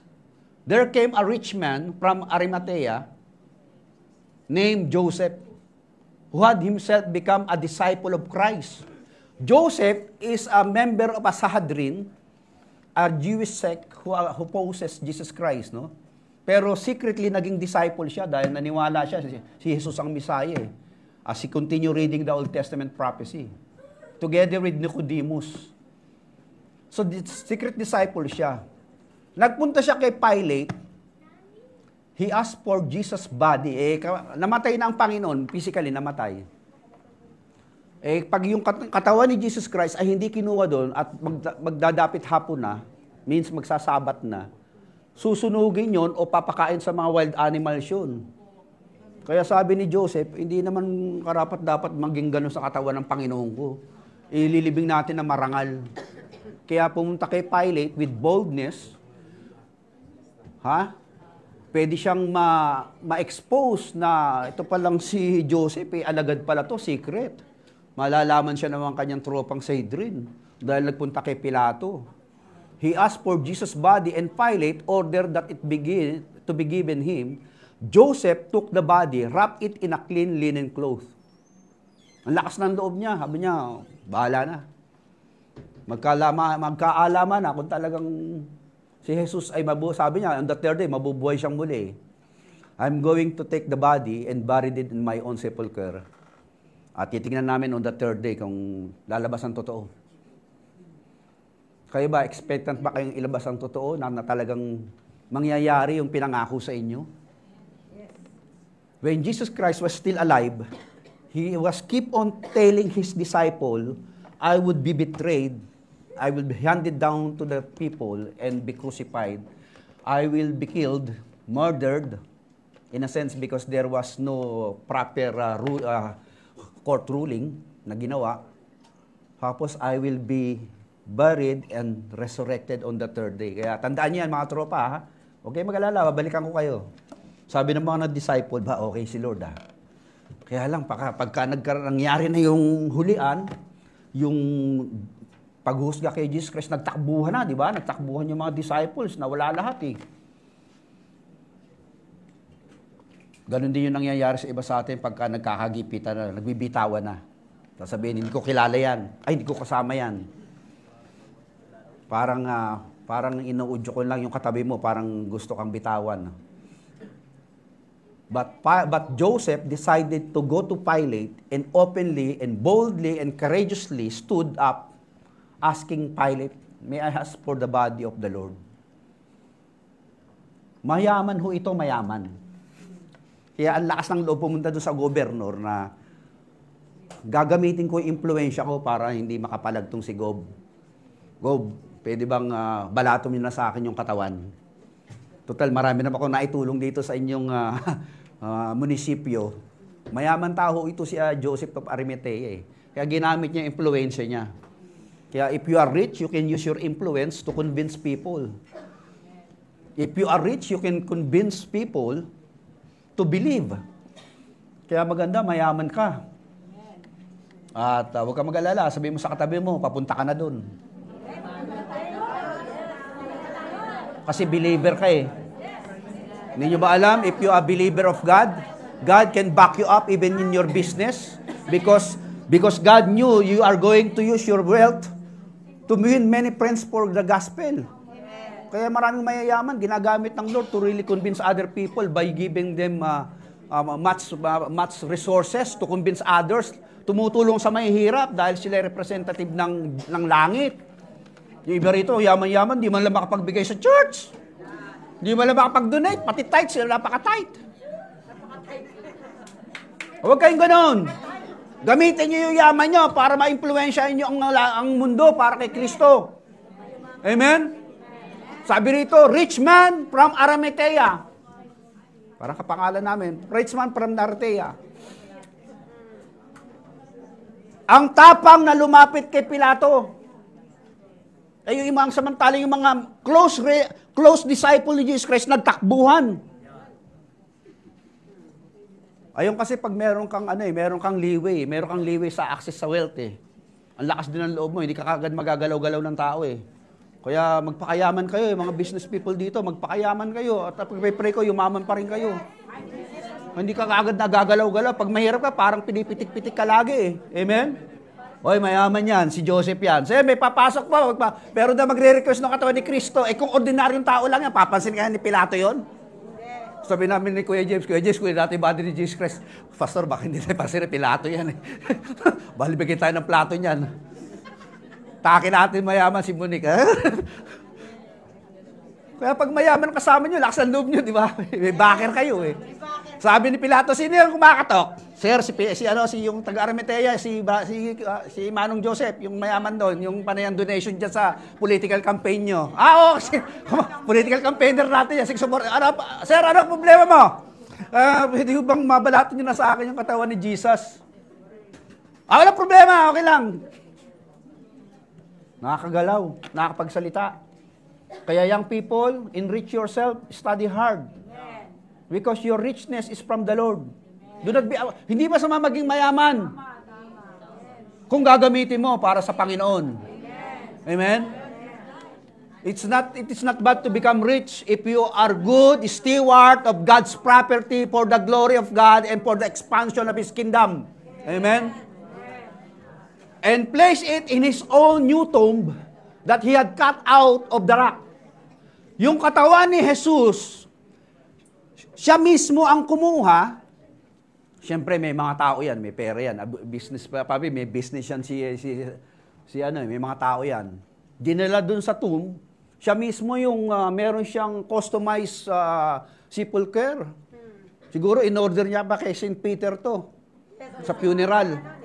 there came a rich man from Arimathea named Joseph, who had himself become a disciple of Christ. Joseph is a member of a Sanhedrin, a Jewish sect who opposes Jesus Christ, no? Pero secretly naging disciple siya dahil naniwala siya si Jesus ang Messiah. As he continue reading the Old Testament prophecy, together with Nicodemus. So, secret disciple siya. Nagpunta siya kay Pilate. He asked for Jesus' body. Namatay na ang Panginoon, physically namatay. Pag yung katawan ni Jesus Christ ay hindi kinuha doon at magdadapit hapon na, means magsasabat na, susunugin yon o papakain sa mga wild animals yun. Kaya sabi ni Joseph, hindi naman karapat dapat maging gano'n sa katawan ng Panginoon ko. Ililibing natin na marangal. Kaya pumunta kay Pilate with boldness, pwede siyang ma-expose na ito palang si Joseph, alagad pala to, secret. Malalaman siya naman kanyang tropang Sanhedrin dahil nagpunta kay Pilato. He asked for Jesus' body and Pilate ordered that it to be given him. Joseph took the body, wrapped it in a clean linen cloth. Ang lakas ng loob niya. Sabi niya, bahala na. Magkaalaman na kung talagang si Jesus ay sabi niya, on the third day, mabubuhay siyang muli. I'm going to take the body and bury it in my own sepulcher. At titingnan namin on the third day kung lalabas ang totoo. Kayo ba, expectant ba kayong ilabas ang totoo na talagang mangyayari yung pinangako sa inyo? When Jesus Christ was still alive, He was keep on telling His disciple, I would be betrayed, I will be handed down to the people and be crucified. I will be killed, murdered, in a sense because there was no proper court ruling na ginawa. Tapos I will be buried and resurrected on the third day. Kaya tandaan niyo yan mga tropa, ha? Okay, mag-alala, babalikan ko kayo. Sabi ng mga disciple, ba okay si Lord, ha? Kaya lang, pagka nangyari na yung hulian, yung paghusga kay Jesus Christ, nagtakbuhan na, di ba? Nagtakbuhan yung mga disciples, nawala lahat eh. Ganon din yung nangyayari sa iba sa atin pagka nagkakagipitan na, nagbibitawan na. Sasabihin, hindi ko kilala yan. Ay, hindi ko kasama yan. Parang inuudyo ko lang yung katabi mo, parang gusto kang bitawan. But Joseph decided to go to Pilate and openly and boldly and courageously stood up asking Pilate, may I ask for the body of the Lord? Mayaman ho ito, mayaman. Kaya ang lakas ng loob pumunta doon sa gobernador na gagamitin ko yung impluensya ko para hindi makapalagtong si Gob. Gob, pwede bang balatom niyo na sa akin yung katawan? Total, marami na ako naitulong dito sa inyong munisipyo. Mayaman tao ito si Joseph of Arimathea. Kaya ginamit niya yung impluensya niya. Kaya if you are rich, you can use your influence to convince people. If you are rich, you can convince people to believe. Kaya maganda, mayaman ka. At huwag ka mag-alala, sabihin mo sa katabi mo, papunta ka na dun. Kasi believer ka eh. Hindi nyo ba alam, if you are a believer of God, God can back you up even in your business because God knew you are going to use your wealth to win many friends for the gospel. Kaya maraming mayayaman, ginagamit ng Lord to really convince other people by giving them much resources to convince others. Tumutulong sa mahihirap dahil sila representative ng langit. Yung iba rito, yaman-yaman, di man lang makapagbigay sa church. Di man lang makapag-donate, pati tithe, sila napaka-tithe. Huwag kayong ganon. Gamitin nyo yung yaman nyo para ma-influensyahan nyo ang mundo para kay Kristo. Amen? Sabi rito, rich man from Arimathea. Parang kapangalan namin, rich man from Arimathea. Ang tapang na lumapit kay Pilato. Ay yung mga samantalang yung mga close disciple ni Jesus Christ nagtakbuhan. Ayun kasi pag meron kang meron kang leeway sa access sa wealth eh. Ang lakas din ng loob mo, hindi ka kagad magagalaw-galaw ng tao eh. Kaya magpakayaman kayo, mga business people dito, magpakayaman kayo. At pag-pray ko, yumaman pa rin kayo. Hindi ka kagad nagagalaw-galaw. Pag mahirap ka, parang pinipitik-pitik ka lagi eh. Amen? Oy, mayaman yan, si Joseph yan. Sige, may papasok pa. Pero na magre-request ng katawan ni Kristo, kung ordinaryong tao lang yan, papansin kaya ni Pilato yon? Sabi namin ni Kuya James, kuya natin ba din ni Jesus Christ? Pastor, baka hindi tayo papansin ni Pilato yan eh. Bali, bigyan tayo ng plato niyan. Takin natin mayaman si Monique. Kaya pag mayaman kasama nyo, lakas ang loob nyo, di ba? May backer kayo eh. Sabi ni Pilato, sino yung kumakatok? Sir, si yung taga-Arimathea, si Manong Joseph, yung mayaman doon, yung panayang donation dyan sa political campaign nyo. Political campaigner natin yan. Sir, ano ang problema mo? Pwede bang mabalato nyo na sa akin yung katawan ni Jesus? Wala problema, okay lang. Nakakagalaw, nakakapagsalita. Kaya young people, enrich yourself, study hard. Because your richness is from the Lord. Do not be, hindi masama maging mayaman. Kung gagamitin mo para sa Panginoon. Amen? It is not bad to become rich if you are good steward of God's property for the glory of God and for the expansion of His kingdom. Amen? And place it in His own new tomb that He had cut out of the rock. Yung katawan ni Jesus, siya mismo ang kumuha. Siyempre may mga tao yan, may pera yan. Business papi, may business yan may mga tao yan. Dinala dun sa tomb, siya mismo yung meron siyang customized sepulcher. Siguro in order niya pa kay St. Peter to sa funeral.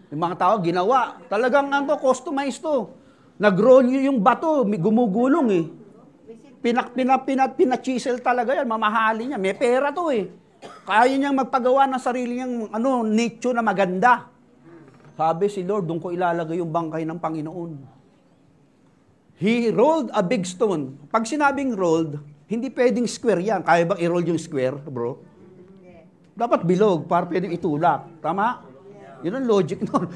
Yung mga tao, ginawa. Talagang customized to. Nag-roll yung bato, gumugulong eh. Pinachisel talaga yan, mamahali niya. May pera to eh. Kaya niyang magpagawa ng sarili niyang nicho na maganda. Sabi si Lord, doon ko ilalagay yung bangkay ng Panginoon. He rolled a big stone. Pag sinabing rolled, hindi pwedeng square yan. Kaya bang i-roll yung square, bro? Dapat bilog para pwedeng itulak. Tama? Yun ang logic nun.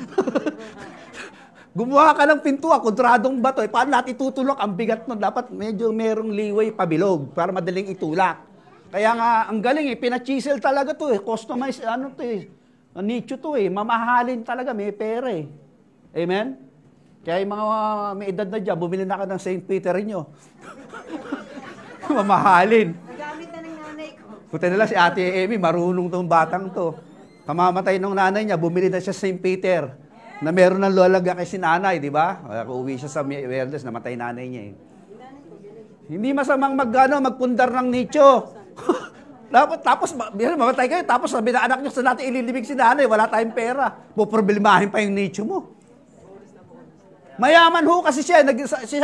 Gumawa ka ng pintuan, kontradong bato. Paano natin itutulak? Ang bigat nun. Dapat medyo merong leeway pabilog para madaling itulak. Kaya nga, ang galing eh. Pinachisel talaga to eh. Customized, nicho to eh. Mamahalin talaga. May pera eh. Amen? Kaya yung mga may edad na dyan, bumili na ka ng St. Peter nyo. Mamahalin. Nagamit na ng nanay ko. Puti nila si Ate Amy, marunong tong batang to. Kamamatay nung nanay niya, bumili na siya sa St. Peter. Na meron ng lolaga kay si nanay, di ba? Uuwi siya sa Wales, namatay nanay niya eh. Hindi masamang magpundar ng nicho. Tapos mamatay kayo, tapos sabi na anak niyo sa natin ililibig si nanay, wala tayong pera. Puproblemahin pa yung nicho mo. Mayaman ho kasi siya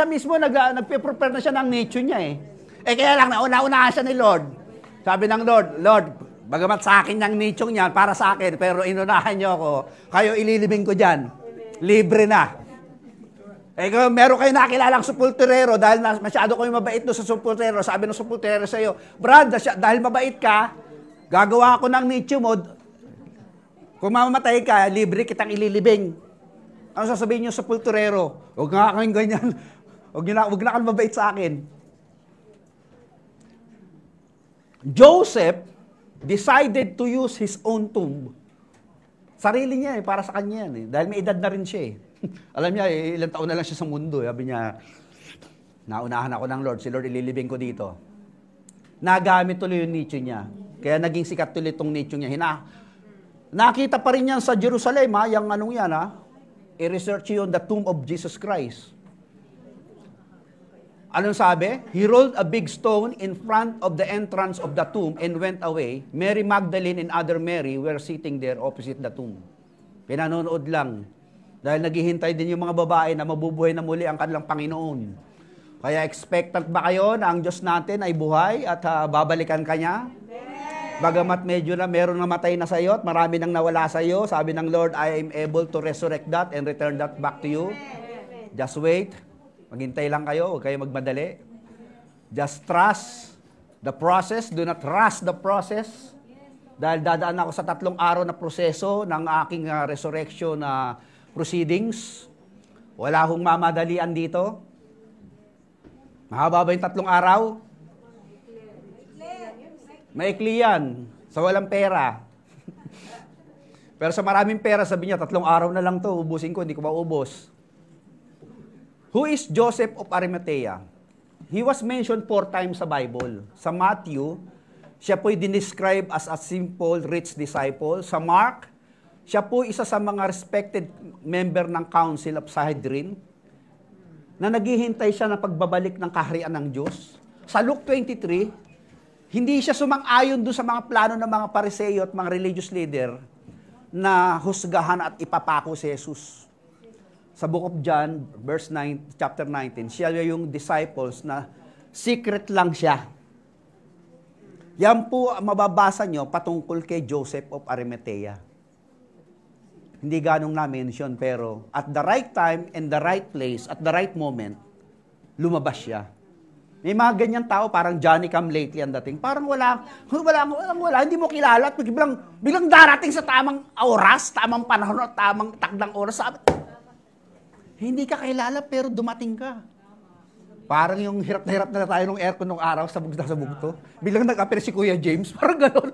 mismo nagpe-prepare na siya ng nicho niya eh. Kaya lang, nauna-unahan siya ni Lord. Sabi ng Lord, bagamat sa akin yung nichong niyan, para sa akin, pero inunahan niyo ako, kayo ililibing ko dyan. Libre na. Kung meron kayo nakilalang sepulturero, dahil masyado kayo mabait doon sa sepulturero, sabi ng sepulturero sa iyo, Brad, dahil mabait ka, gagawa ako ng nicho mo, kung mamamatay ka, libre kitang ililibing. Ano sasabihin niyo sa sepulturero? Huwag nga kayong ganyan. Huwag na kayong mabait sa akin. Joseph decided to use his own tomb. Sarili niya para sa kanya yan Dahil may edad na rin siya Alam niya, ilang taon na lang siya sa mundo. Sabi niya, Naunahan ako ng Lord. Si Lord ililibing ko dito. Nagamit tuloy yung nicho niya. Kaya naging sikat tuloy itong nicho niya. Nakita pa rin yan sa Jerusalem, ha? Yung anong yan, ha? I-research yun, the tomb of Jesus Christ. Anong sabi? He rolled a big stone in front of the entrance of the tomb and went away. Mary Magdalene and other Mary were sitting there opposite the tomb. Pinanonood lang. Dahil naghihintay din yung mga babae na mabubuhay na muli ang kanilang Panginoon. Kaya expectant ba kayo na ang Diyos natin ay buhay at babalikan kanya? Bagamat medyo na meron namatay na sa iyo at marami nang nawala sa iyo, sabi ng Lord, I am able to resurrect that and return that back to you. Just wait. Maghintay lang kayo, huwag kayo magmadali. Just trust the process. Do not rush the process. Dahil dadaan ako sa 3 araw na proseso ng aking resurrection proceedings. Wala akong mamadalian dito. Mahaba ba yung 3 araw? Maikli yan. Sa walang pera. Pero sa maraming pera, sabi niya, 3 araw na lang to, ubusin ko, hindi ko maubos. Who is Joseph of Arimathea? He was mentioned 4 times sa Bible. Sa Matthew, siya po'y dinescribe as a simple, rich disciple. Sa Mark, siya po isa sa mga respected member ng Council of Sanhedrin na naghihintay siya ng pagbabalik ng kaharian ng Diyos. Sa Luke 23, hindi siya sumang-ayon doon sa mga plano ng mga Pariseo at mga religious leader na husgahan at ipapako si Jesus. Sa Book of John, chapter 19, siya yung disciples na secret lang siya. Yan po ang mababasa nyo patungkol kay Joseph of Arimathea. Hindi ganong na-mention, pero at the right time and the right place, at the right moment, lumabas siya. May mga ganyan tao, parang Johnny come lately ang dating. Parang wala, hindi mo kilala at biglang darating sa tamang oras, tamang panahon, tamang takdang oras. Hindi ka kilala pero dumating ka. Parang yung hirap na tayo ng aircon nung araw sa bugto. Bilang nag-appear si Kuya James, parang gano'n.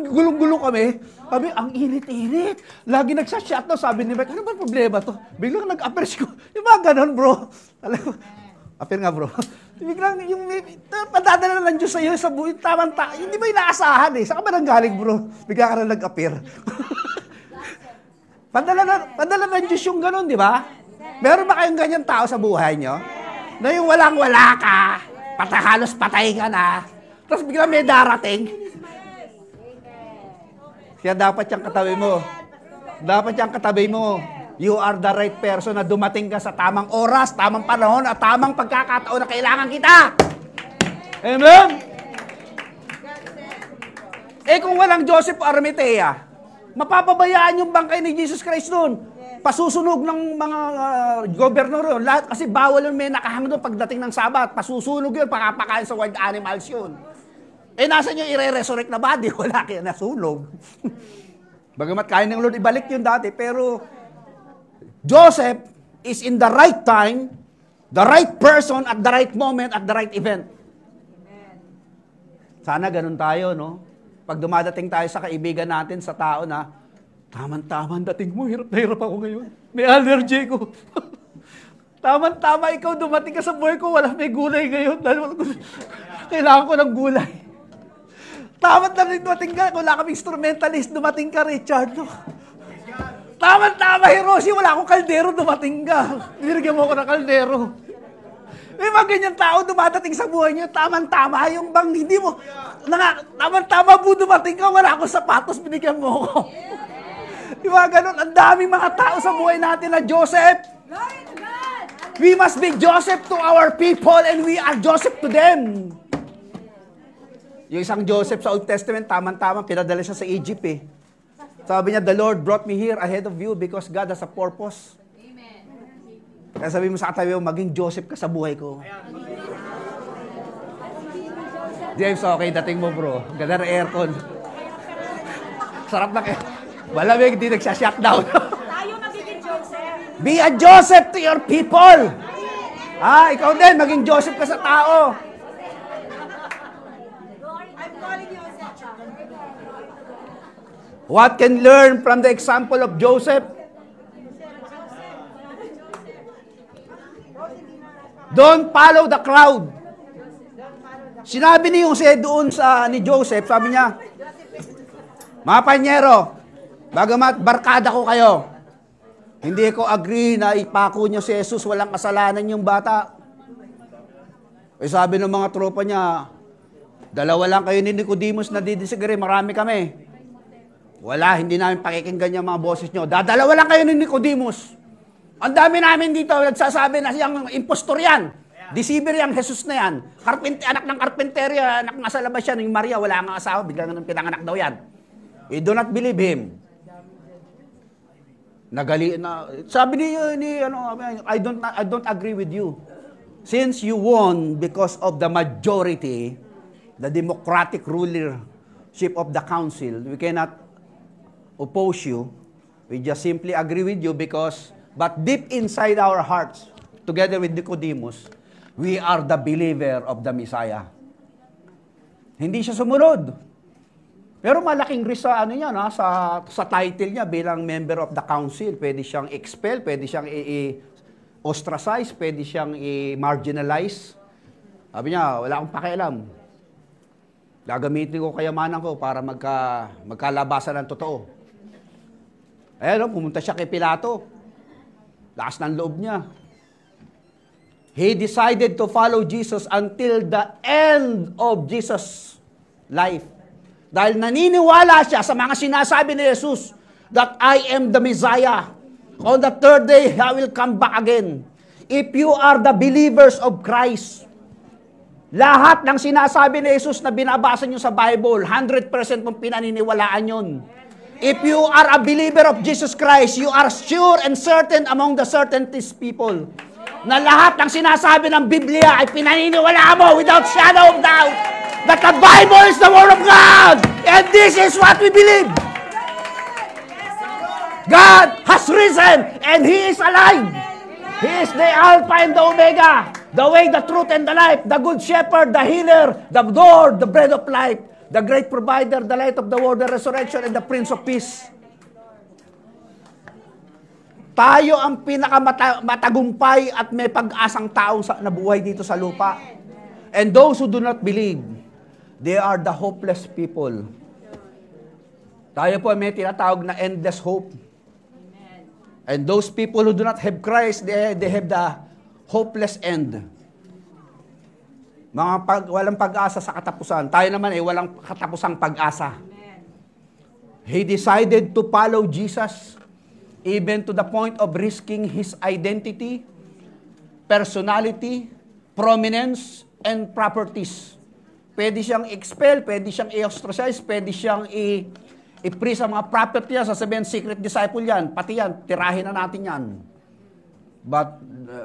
Gulong-gulong kami. Sabi, ang init-init. Lagi nagsashut daw, sabi ni Mike, ano ba problema to? Biglang nag-appear si Kuya. Yung mga gano'n, bro. Appear nga, bro. Biglang yung padadala ng Diyos sa'yo sa buhay, tamang hindi ba inaasahan eh? Saan ka ba nanggaling, bro? Bigla ka na nag-appear. Padala ng Diyos yung gano'n, di ba? Meron ba kayong ganyan tao sa buhay nyo? Na yung walang-wala ka, halos patay ka na, tapos bigla may darating. Kaya dapat yung katabi mo. Dapat yung katabi mo. You are the right person na dumating ka sa tamang oras, tamang panahon, at tamang pagkakataon na kailangan kita. Amen? Kung walang Joseph o Arimathea, mapapabayaan yung bangkay ni Jesus Christ noon. Pasusunog ng mga gobernador yun. Lahat, kasi bawal yung may nakahang doon pagdating ng Sabat. Pasusunog yun, pakapakain sa wild animals yun. Nasan yung i-resurrect na body? Wala, kaya nasunog. Bagamat kaya ng Lord ibalik yun dati, pero Joseph is in the right time, the right person, at the right moment, at the right event. Sana ganun tayo, no? Pag dumadating tayo sa kaibigan natin, sa tao na, tama-tama dating mo, hirap na hirap ako ngayon. May allergy ko. Tama-tama ikaw, dumating ka sa buhay ko, may gulay ngayon. Kailangan ko ng gulay. Tama-tama dumating ka, wala kaming instrumentalist, dumating ka, Richard. Tama-tama, Hiroshi, wala akong kaldero, dumating ka. Nirigyan mo ako ng kaldero. May mga ganyan tao dumadating sa buhay niyo, tama-tama, yung bang hindi mo, tama-tama po dumating ka, wala akong sapatos, binigyan mo ako. Diba ganun? Ang daming mga tao sa buhay natin na Joseph. We must be Joseph to our people and we are Joseph to them. Yung isang Joseph sa Old Testament, tamang-tamang, pinadala siya sa Egypt eh. Sabi niya, the Lord brought me here ahead of you because God has a purpose. Amen. Kaya sabi mo sa katabi mo, maging Joseph ka sa buhay ko. James, okay, dating mo bro. Ganda ng aircon. Sarap na kayo. Malamig, di nagsha-shutdown. Tayo magiging Joseph. Be a Joseph to your people. Ikaw din, maging Joseph ka sa tao. I'm calling you Joseph. What can learn from the example of Joseph? Don't follow the crowd. Sinabi ni Jose doon ni Joseph, sabi niya, mga panyero, bagamat barkada ko kayo, hindi ko agree na ipako niyo si Jesus, walang kasalanan yung bata. Eh sabi ng mga tropa niya, dalawa lang kayo ni Nicodemus na didisagree, marami kami. Wala, hindi namin pakikinggan yung mga boses niyo. Dalawa lang kayo ni Nicodemus. Ang dami namin dito, nagsasabi na siyang impostor yan. Deceiver yang Jesus na yan. Anak ng karpentero, anak nga sa labas yan. Yung Maria, wala nga asawa, biglang pinanganak daw yan. We do not believe him. Sabi ni I don't agree with you. Since you won because of the majority, the democratic rulership of the council, we cannot oppose you. We just simply agree with you but deep inside our hearts, together with Nicodemus, we are the believer of the Messiah. Hindi siya sumunod. Pero malaking risk sa title niya bilang member of the council. Pwede siyang expel, pwede siyang ostracize, pwede siyang i-marginalize. Sabi niya, wala akong pakialam. Gagamitin ko kayamanan ko para magkalabasan ng totoo. Ayan, pumunta siya kay Pilato. Lakas ng loob niya. He decided to follow Jesus until the end of Jesus' life. Dahil naniniwala siya sa mga sinasabi ni Jesus that I am the Messiah. On the third day, I will come back again. If you are the believers of Christ, lahat ng sinasabi ni Jesus na binabasa nyo sa Bible, 100% mong pinaniniwalaan yun. If you are a believer of Jesus Christ, you are sure and certain among the certainties people na lahat ng sinasabi ng Biblia ay pinaniniwalaan mo without shadow of doubt that the Bible is the Word of God and this is what we believe. God has risen and He is alive. He is the Alpha and the Omega, the way, the truth, and the life, the good shepherd, the healer, the Lord, the bread of life, the great provider, the light of the world, the resurrection, and the Prince of Peace. Tayo ang pinakamatagumpay at may pag-asang taong nabuhay dito sa lupa. And those who do not believe, they are the hopeless people. Tayo po may tinatawag na endless hope. And those people who do not have Christ, they have the hopeless end. Walang pag-asa sa katapusan. Tayo naman ay walang katapusang pag-asa. He decided to follow Jesus, even to the point of risking his identity, personality, prominence, and properties. Pwede siyang expel, pwede siyang i-ostracize, pwede siyang i-free sa mga property niya, sasabihin, secret disciple yan, pati yan, tirahin na natin yan. But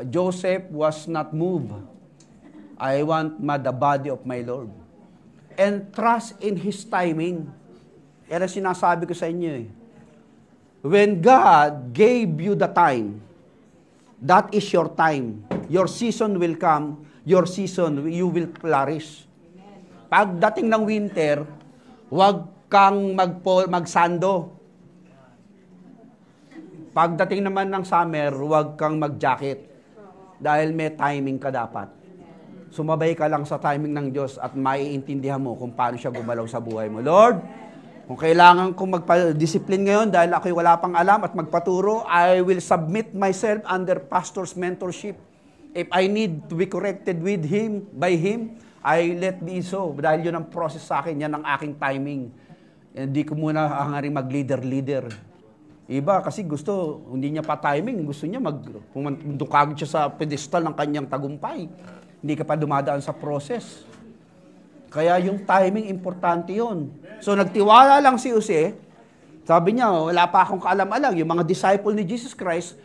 Joseph was not moved. I want the body of my Lord. And trust in His timing. Yan ang sinasabi ko sa inyo When God gave you the time, that is your time. Your season will come. Your season, you will flourish. Pagdating ng winter, huwag kang magsando. Pagdating naman ng summer, huwag kang mag-jacket. Dahil may timing ka dapat. Sumabay ka lang sa timing ng Diyos at maiintindihan mo kung paano siya gumalaw sa buhay mo. Lord, kung kailangan kong magpa-discipline ngayon dahil ako'y wala pang alam at magpaturo, I will submit myself under pastor's mentorship. If I need to be corrected by him, I let be so. Dahil yun ang process sa akin, yan ang aking timing. Hindi ko muna hangaring mag-leader. Iba kasi hindi niya pa timing, gusto niya dumukagod siya sa pedestal ng kanyang tagumpay. Hindi ka pa dumadaan sa process. Kaya yung timing, importante yun. So nagtiwala lang si Jose, sabi niya, wala pa akong kaalam-alam. Yung mga disciple ni Jesus Christ,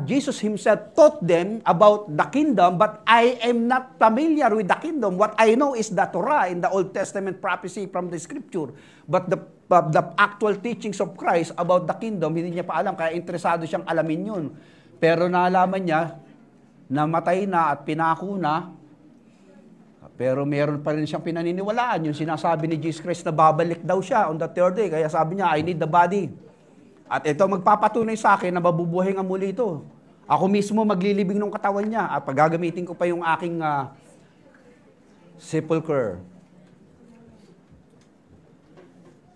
Jesus Himself taught them about the kingdom, but I am not familiar with the kingdom. What I know is the Torah in the Old Testament prophecy from the Scripture. But the actual teachings of Christ about the kingdom, hindi niya pa alam, kaya interesado siyang alamin yun. Pero naalaman niya, namatay na at pinako na, pero meron pa rin siyang pinaniniwalaan. Yung sinasabi ni Jesus Christ na babalik daw siya on the third day. Kaya sabi niya, I need the body. At ito magpapatunay sa akin na mabubuhay nga muli ito. Ako mismo maglilibing ng katawan niya at paggagamitin ko pa yung aking sepulcher.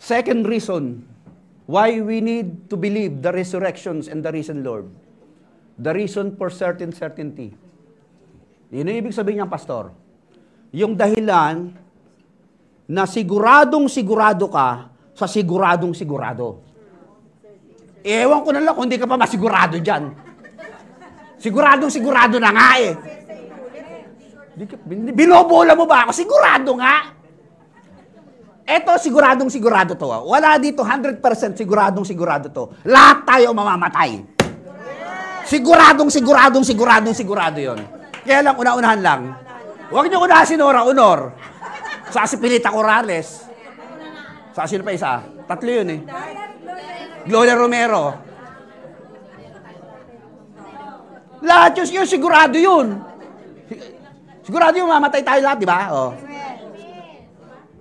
Second reason why we need to believe the resurrections and the risen Lord. The reason for certainty. Yun ang ibig sabihin niya, Pastor. Yung dahilan na siguradong-sigurado ka sa siguradong-sigurado. Ewan ko na lang kung hindi ka pa masigurado dyan. Siguradong-sigurado na nga eh. Binobola mo ba ako? Sigurado nga. Eto, siguradong-sigurado to. Wala dito 100% siguradong-sigurado to. Lahat tayo mamamatay. Siguradong-sigurado yun. Kaya lang, una-unahan lang. Huwag niyo unahan si Nora Honor. Sa si Pilita Corrales. Sa sino pa isa? Tatlo yun eh. Gloria Romero. Lahat yun, sigurado yun. Sigurado yun, mamatay tayo lahat, di ba? Oh.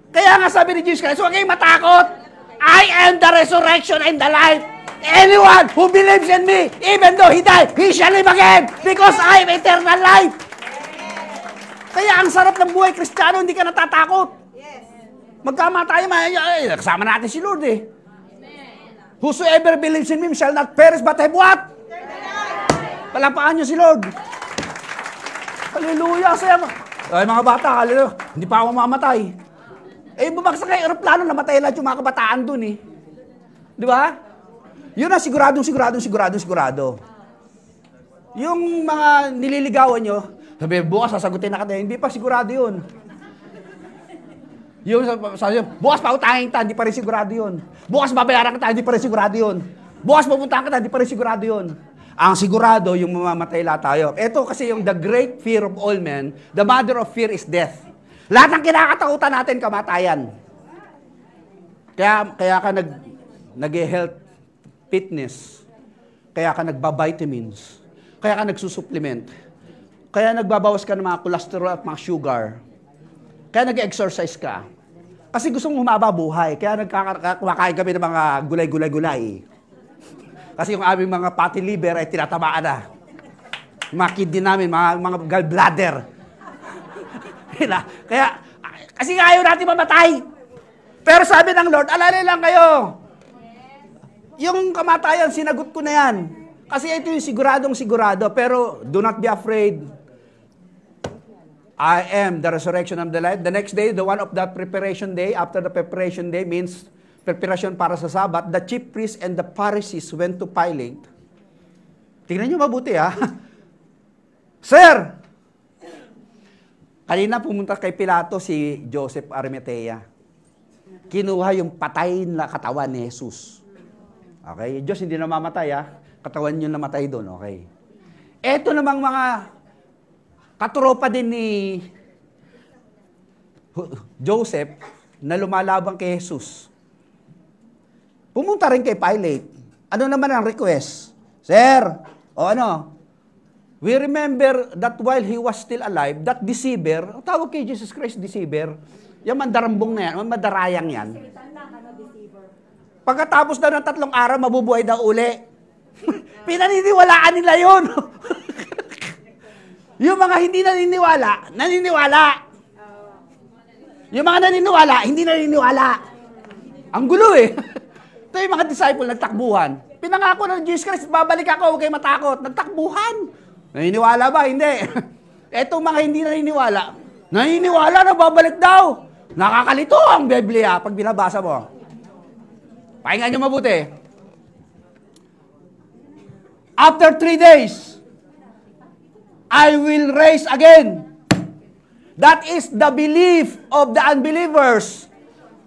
Kaya nga sabi ni Jesus Christ, huwag kayong matakot. I am the resurrection and the life. Anyone who believes in me, even though he died, he shall live again because I am eternal life. Kaya ang sarap ng buhay Kristiyano, hindi ka natatakot. Magkamatay, kasama natin si Lord eh. Whosoever believes in me shall not perish but have what? Palapakan niyo si Lord. Hallelujah. Saya mo. Ay mga bata, hallelujah. Hindi pa ako mamatay. Eh, bumagsak kayo aeroplano, namatay lahat yung mga kabataan dun eh. Di ba? Yun na sigurado. Yung mga nililigawan nyo, sabi, bukas sasagutin na kita. Hindi pa sigurado yun. Yung sabi, bukas pautangin kita, hindi pa rin sigurado yun. Bukas babayaran kita, hindi pa rin sigurado yun. Bukas pupuntahan kita, hindi pa rin sigurado yun. Ang sigurado, yung mamamatay lahat tayo. Ito kasi yung the great fear of all men, the mother of fear is death. Lahat ng kinakatakutan natin, kamatayan. Kaya ka nag-health fitness. Kaya ka nagba-vitamins. Kaya ka nagsusupplement. Kaya nagbabawas ka ng mga cholesterol at mga sugar. Kaya nag-exercise ka. Kasi gusto mong humaba buhay. Kaya kumakain kami ng mga gulay-gulay-gulay. Kasi yung aming mga fatty liver ay tinatamaan na. Mga kidney namin, mga gallbladder. Kaya, kasi ayaw natin mamatay. Pero sabi ng Lord, alala lang kayo. Yung kamatayan, sinagot ko na yan. Kasi ito yung siguradong-sigurado. Pero do not be afraid. I am the resurrection of the life. The next day, the one of that preparation day, after the preparation day means preparation para sa Sabat, the chief priests and the Pharisees went to Pilate. Tingnan nyo mabuti ha. Sir! Kanina pumunta kay Pilato si Joseph Arimathea. Kinuha yung patay na katawan ni Jesus. Okay? Diyos hindi namamatay ha. Katawan yun namatay doon. Okay? Eto namang mga katropa din ni Joseph na lumalaban kay Jesus. Pumunta rin kay Pilate. Ano naman ang request? Sir, we remember that while he was still alive, that deceiver, tawag kay Jesus Christ deceiver, yung mandarambong na yan, madarayang yan. Pagkatapos daw ng 3 araw, mabubuhay daw uli. Pinaniniwalaan nila yun. Yung mga hindi naniniwala, naniniwala. Yung mga naniniwala, hindi naniniwala. Ang gulo eh. Ito yung mga disciple, nagtakbuhan. Pinangako ng Jesus Christ, babalik ako, huwag kayo matakot. Nagtakbuhan. Naniniwala ba? Hindi. Etong mga hindi naniniwala, naniniwala na babalik daw. Nakakalito ang Biblia pag binabasa mo. Pakinggan nyo mabuti. After 3 days, I will rise again. That is the belief of the unbelievers.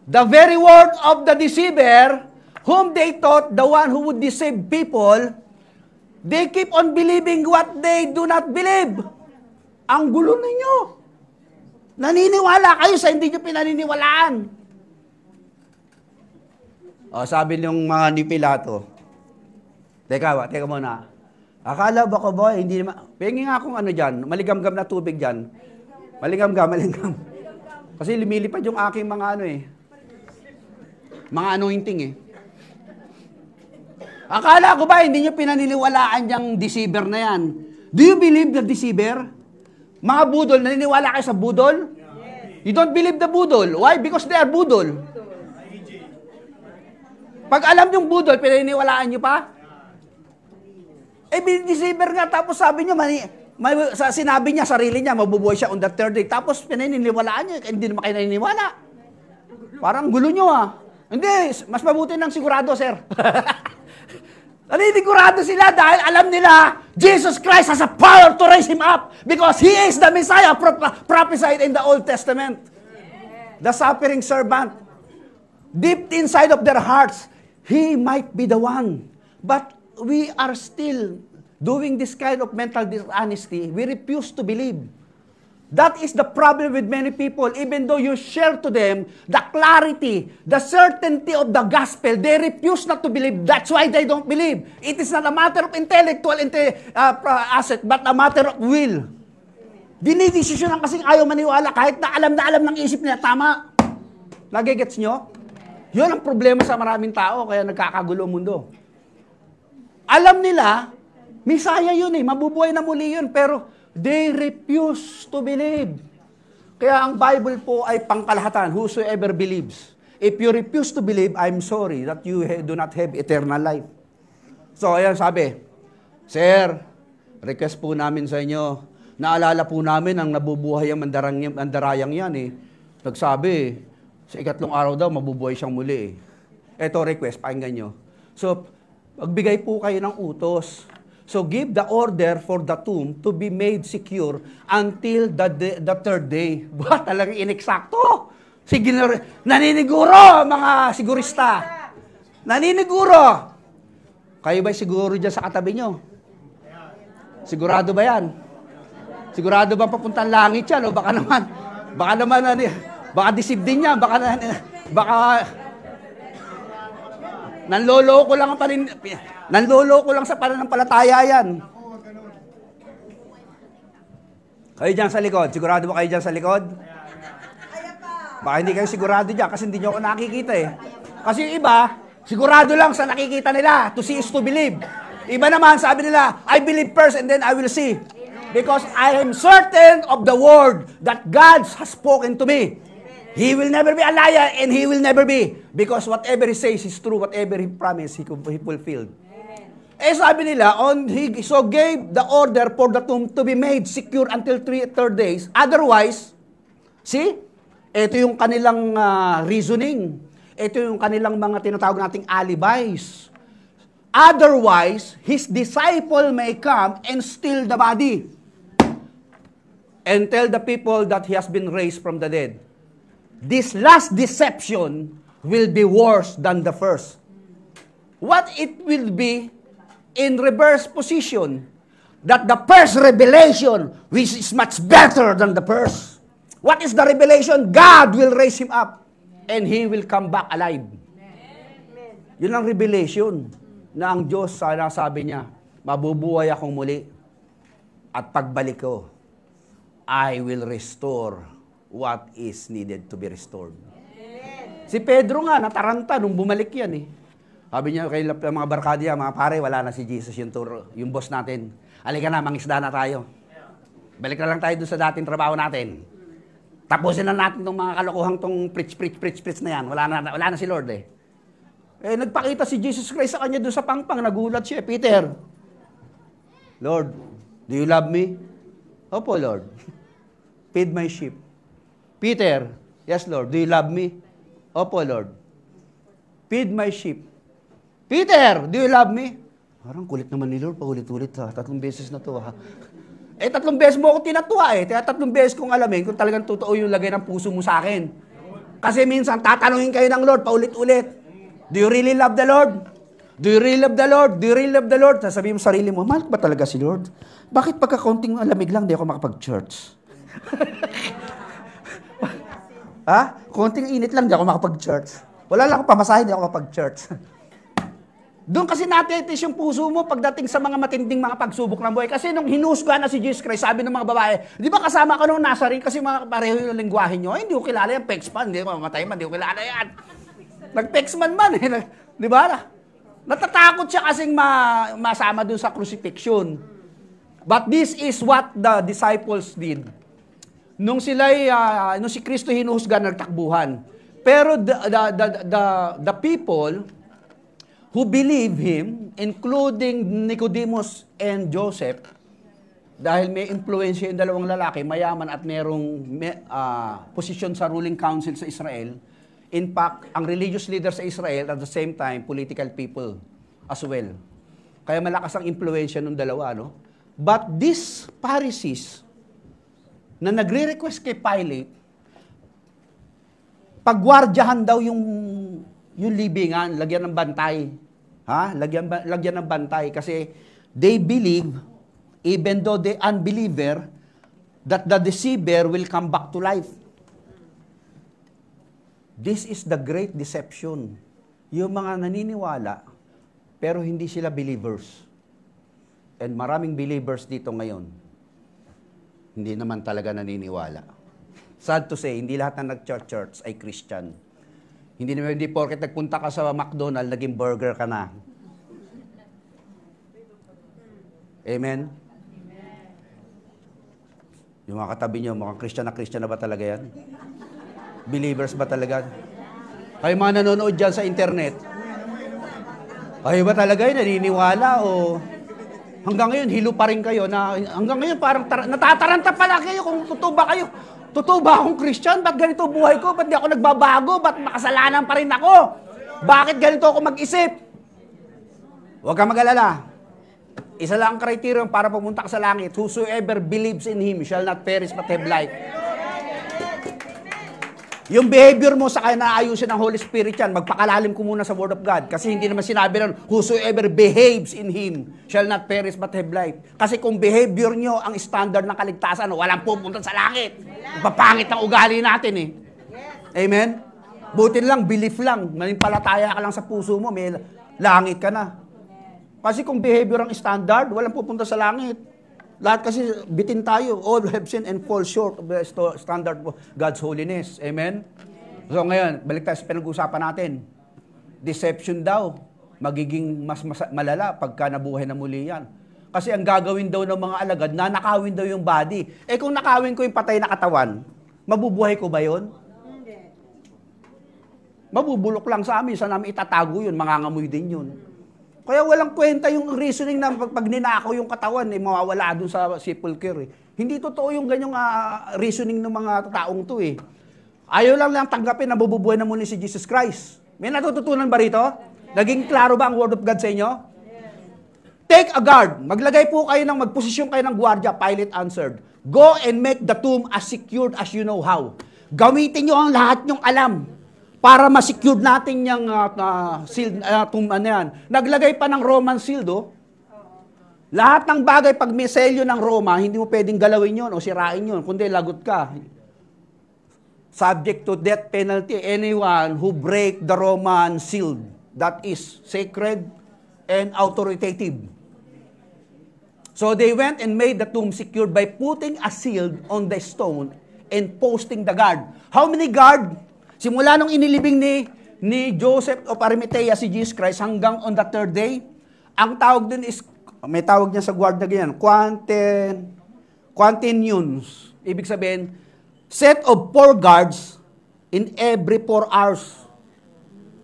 The very word of the deceiver, whom they thought the one who would deceive people, they keep on believing what they do not believe. Ang gulo ninyo. Naniniwala kayo sa hindi nyo pinaniniwalaan. O, sabi niyong mga ni Pilato, Teka muna. Akala ba ko ba, hindi naman, pengi nga akong dyan, maligam-gam na tubig dyan. Maligam-gam. Kasi lumilipad yung aking mga mga anointing eh. Akala ko ba, hindi nyo pinaniniwalaan yung deceiver na yan? Do you believe the deceiver? Mga budol, naniniwala kayo sa budol? Yes. You don't believe the budol. Why? Because they are budol. Pag alam yung budol, pinaniniwalaan nyo pa? Deceiver nga, tapos sabi nyo, sinabi niya, sarili niya, mabubuhay siya on the third day. Tapos pinaniniwalaan nyo, hindi naman kayo naniniwala. Parang gulo nyo Hindi, mas mabuti ng sigurado, sir. Naninigurado sila dahil alam nila Jesus Christ has a power to raise Him up because He is the Messiah prophesied in the Old Testament. The suffering servant. Deep inside of their hearts, He might be the one. But we are still doing this kind of mental dishonesty. We refuse to believe. That is the problem with many people. Even though you share to them the clarity, the certainty of the gospel, they refuse not to believe. That's why they don't believe. It is not a matter of intellectual asset, but a matter of will. Dinidesisyonan kasing ayaw maniwala kahit na alam ng isip nila, tama. Nagigets nyo? Yun ang problema sa maraming tao, kaya nagkakagulo ang mundo. Alam nila, Misaya yun mabubuhay na muli yun, pero they refuse to believe. Kaya ang Bible po ay pangkalahatan, whosoever believes. If you refuse to believe, I'm sorry that you do not have eternal life. So, ayan sabi, Sir, request po namin sa inyo, naalala po namin ang nabubuhay ang mandarayang yan Nagsabi, sa ikatlong araw daw, mabubuhay siyang muli Ito request, pakinggan nyo. So, magbigay po kayo ng utos. So give the order for the tomb to be made secure until the third day. Ba, talagang ineksakto. Naniniguro, mga sigurista. Naniniguro. Kayo ba'y siguro dyan sa katabi nyo? Sigurado ba yan? Sigurado ba papuntang langit yan? O baka naman, baka deceive din yan. Baka nanloloko lang sa pananampalataya yan. Kayo dyan sa likod. Sigurado ba kayo dyan sa likod? Baka hindi kayo sigurado dyan kasi hindi nyo ako nakikita Kasi yung iba, sigurado lang sa nakikita nila. To see is to believe. Iba naman, sabi nila, I believe first and then I will see. Because I am certain of the word that God has spoken to me. He will never be a liar and He will never be. Because whatever He says is true. Whatever He promised, He fulfilled. Sabi nila, He gave the order for the tomb to be made secure until 3 days. Otherwise, see? Ito yung kanilang reasoning. Ito yung kanilang mga tinatawag nating alibis. Otherwise, His disciple may come and steal the body. And tell the people that He has been raised from the dead. This last deception will be worse than the first. What it will be in reverse position, that the first revelation, which is much better than the first. What is the revelation? God will raise Him up and He will come back alive. Yun ang revelation na ang Diyos sabi niya, mabubuhay akong muli at pagbalik ko, I will restore what is needed to be restored. Si Pedro nga, nataranta nung bumalik yan Sabi niya kay mga barkada, mga pare, wala na si Jesus, yung boss natin. Halika na, mangisda na tayo. Balik na lang tayo doon sa dating trabaho natin. Tapusin na natin itong mga kalokohang tong preach na yan. Wala na si Lord nagpakita si Jesus Christ sa kanya doon sa pangpang, nagulat siya. Peter, Lord, do you love me? Opo, Lord. Feed my sheep. Peter, yes, Lord. Do you love me? Opo, Lord. Feed my sheep. Peter, do you love me? Parang kulit naman ni Lord, paulit-ulit 3 beses na to 3 beses mo ako tinatwa Kaya 3 beses kong alamin kung talagang totoo yung lagay ng puso mo sa akin. Kasi minsan tatanungin kayo ng Lord, paulit-ulit. Do you really love the Lord? Do you really love the Lord? Do you really love the Lord? Sasabihin mo sarili mo, mahal ko ba talaga si Lord? Bakit pagka-counting alamig lang, di ako makapag-church? Konting init lang, di ako makapag-church. Wala lang akong pamasahe, di ako makapag-church. Doon kasi natitis yung puso mo pagdating sa mga matinding mga pagsubok ng buhay. Kasi nung hinusga na si Jesus Christ, sabi ng mga babae, di ba kasama ka nung Nazarene kasi mga pareho yung lingwahe nyo? Hindi ko kilala yan, Pexman, hindi ko mamatay man, hindi ko kilala yan. Nag-Pexman man Di ba? Natatakot siya kasing masama dun sa crucifixion. But this is what the disciples did. Nung si Kristo hinuhusgan, nagtakbuhan. Pero the people who believe him, including Nicodemus and Joseph, dahil may influensya yung dalawang lalaki, mayaman at merong posisyon sa ruling council sa Israel. In fact, ang religious leaders sa Israel at the same time, political people as well. Kaya malakas ang influensya ng dalawa, no? But these Pharisees, na nagre-request kay Pilate, pagwardyahan daw yung libingan, lagyan ng bantay. Lagyan ng bantay kasi they believe, even though the unbeliever, that the deceiver will come back to life. This is the great deception. Yung mga naniniwala, pero hindi sila believers. And maraming believers dito ngayon, hindi naman talaga naniniwala. Sad to say, hindi lahat na nag-church ay Christian. Hindi porket nagpunta ka sa McDonald's, naging burger ka na. Amen? Yung mga katabi nyo, mukhang Christian na ba talaga yan? Believers ba talaga? Kayo mga nanonood dyan sa internet, kayo ba talaga yun, naniniwala o hanggang ngayon, hilo pa rin kayo na hanggang ngayon parang natataranta pala kayo kung totoo ba kayo. Totoo ba akong Christian? Ba't ganito buhay ko? Ba't di ako nagbabago? Ba't makasalanan pa rin ako? Bakit ganito ako mag-isip? Huwag kang mag-alala. Isa lang ang criterion para pumunta ka sa langit. Whosoever believes in Him shall not perish but have life. Yung behavior mo sa kaya naayusin ng Holy Spirit yan, magpakalalim ko muna sa Word of God. Kasi hindi naman sinabi nun, whosoever behaves in Him shall not perish but have life. Kasi kung behavior nyo ang standard ng kaligtasan, walang pupunta sa langit. Papangit ang ugali natin eh. Amen? Butin lang, belief lang. Manimpalataya ka lang sa puso mo, may langit ka na. Kasi kung behavior ang standard, walang pupunta sa langit. Lahat kasi bitin tayo. All have sinned and fall short of the standard of God's holiness. Amen? So ngayon, balik tayo sa pinag-usapan natin. Deception daw, magiging mas malala pagka nabuhay na muli yan. Kasi ang gagawin daw ng mga alagad, nanakawin daw yung body. Eh kung nakawin ko yung patay na katawan, mabubuhay ko ba yun? Hindi. Mabubulok lang sa amin. Saan namin itatago yun? Mangangamoy din yun. Kaya walang kwenta yung reasoning na pag ninakaw yung katawan, mawawala dun sa sepulchre. Hindi totoo yung ganyang reasoning ng mga taong to eh. Ayaw lang tanggapin na bububuhay na muli si Jesus Christ. May natututunan ba rito? Naging klaro ba ang Word of God sa inyo? Take a guard. Maglagay po kayo magposisyon kayo ng gwardiya. Pilate answered, go and make the tomb as secured as you know how. Gamitin nyo ang lahat nyong alam para ma-secure natin yung seal, tomb yan. Naglagay pa ng Roman seal, Lahat ng bagay, pag may selyo ng Roma, hindi mo pwedeng galawin yun o sirain yun, kundi lagot ka. Subject to death penalty, anyone who break the Roman seal, that is sacred and authoritative. So they went and made the tomb secured by putting a seal on the stone and posting the guard. How many guard? Simula nung inilibing ni Joseph of Arimathea si Jesus Christ hanggang on the third day, ang tawag din is, may tawag niya sa guard na ganyan, quaternions. Ibig sabihin, set of 4 guards in every 4 hours.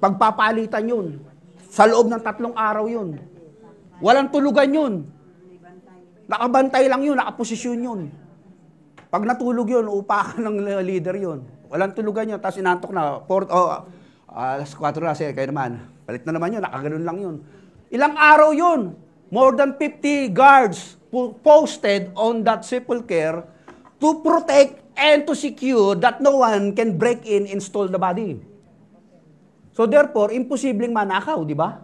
Pagpapalitan yun. Sa loob ng 3 araw yun. Walang tulugan yun. Nakabantay lang yun, nakaposisyon yun. Pag natulog yun, upakan ng leader yun. Walang tulugan yun, tapos inantok na. Alas 4 na, kayo naman. Palit na naman yun, nakaganon lang yun. Ilang araw yun? More than 50 guards posted on that sepulchre to protect and to secure that no one can break in and stole the body. So therefore, imposibleng manakaw, di ba?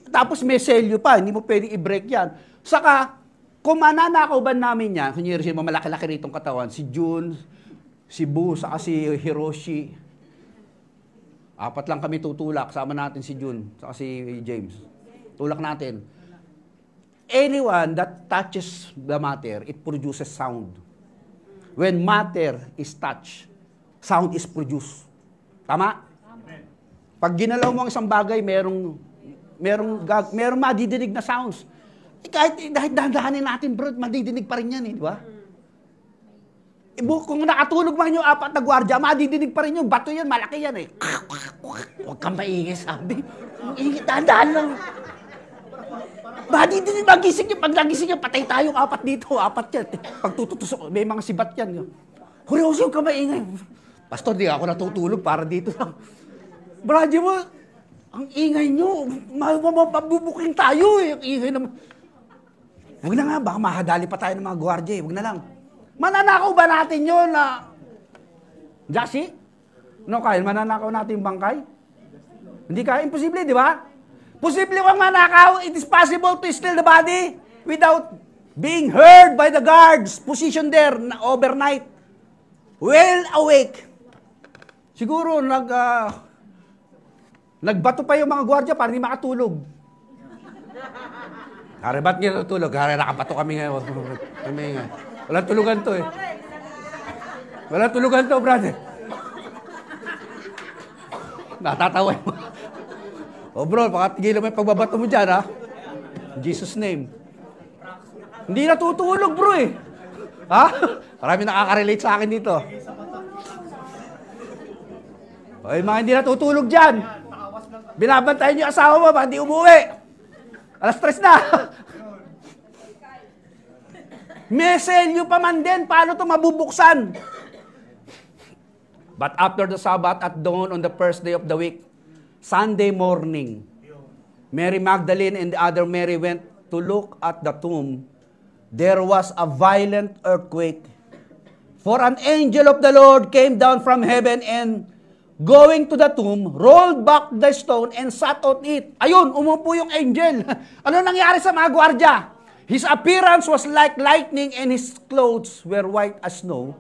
Tapos may selyo pa, hindi mo pwedeng i-break yan. Saka, kung mananakaw ba namin yan, kunyari siya mamalaki-laki ritong katawan, si June, si Bu, saka si Hiroshi. 4 lang kami tutulak, sama natin si June, saka si James. Tulak natin. Anyone that touches the matter, it produces sound. When matter is touched, sound is produced. Tama? Pag ginalaw mo ang isang bagay, merong merong madidinig na sounds. Kahit dahan-dahanin natin, bro, madidinig pa rin yan, di ba? Kung nakatulog man yung 4 na gwardiya, madidinig pa rin yung bato yan, malaki yan eh. Huwag kang maingay, sabi. Ingay, dahan-dahan lang. Madidinig, magising yun. Pag nagising yun, patay tayong 4 dito, 4 yan. Pag tututusok, may mga sibat yan. Huryoso, huwag kang maingay. Pastor, di ako natutulog para dito lang. Brady mo, ang ingay nyo, mabubuking tayo eh. Ang ingay naman. Huwag na nga, baka mahadali pa tayo ng mga gwardiya eh. Huwag na lang. Mananakaw ba natin yun na... Jassy? No, Kyle, mananakaw natin yung bangkay? Hindi kaya, imposible, di ba? Posible kang manakaw, it is possible to steal the body without being heard by the guards positioned there overnight. Well awake. Siguro, nagbato pa yung mga gwardiya para hindi makatulog. Kare, ba't nga natutulog? Kare, nakabato kami ngayon. Walang tulugan to eh. Walang tulugan to, brother. Natatawa mo. Oh bro, pakatigilan mo yung pagbabato mo dyan, ha? In Jesus' name. Hindi natutulog, bro eh. Ha? Marami nakaka-relate sa akin dito. Ay, mga hindi natutulog dyan. Binabantayan niyo yung asawa mo, baka hindi umuwi. Alas 3 na. May selyo pa man din, paano ito mabubuksan? But after the Sabbath at dawn on the first day of the week, Sunday morning, Mary Magdalene and the other Mary went to look at the tomb. There was a violent earthquake. For an angel of the Lord came down from heaven and going to the tomb, rolled back the stone and sat on it. Ayun, umupo yung angel. Ano nangyari sa mga gwardiya? His appearance was like lightning and his clothes were white as snow.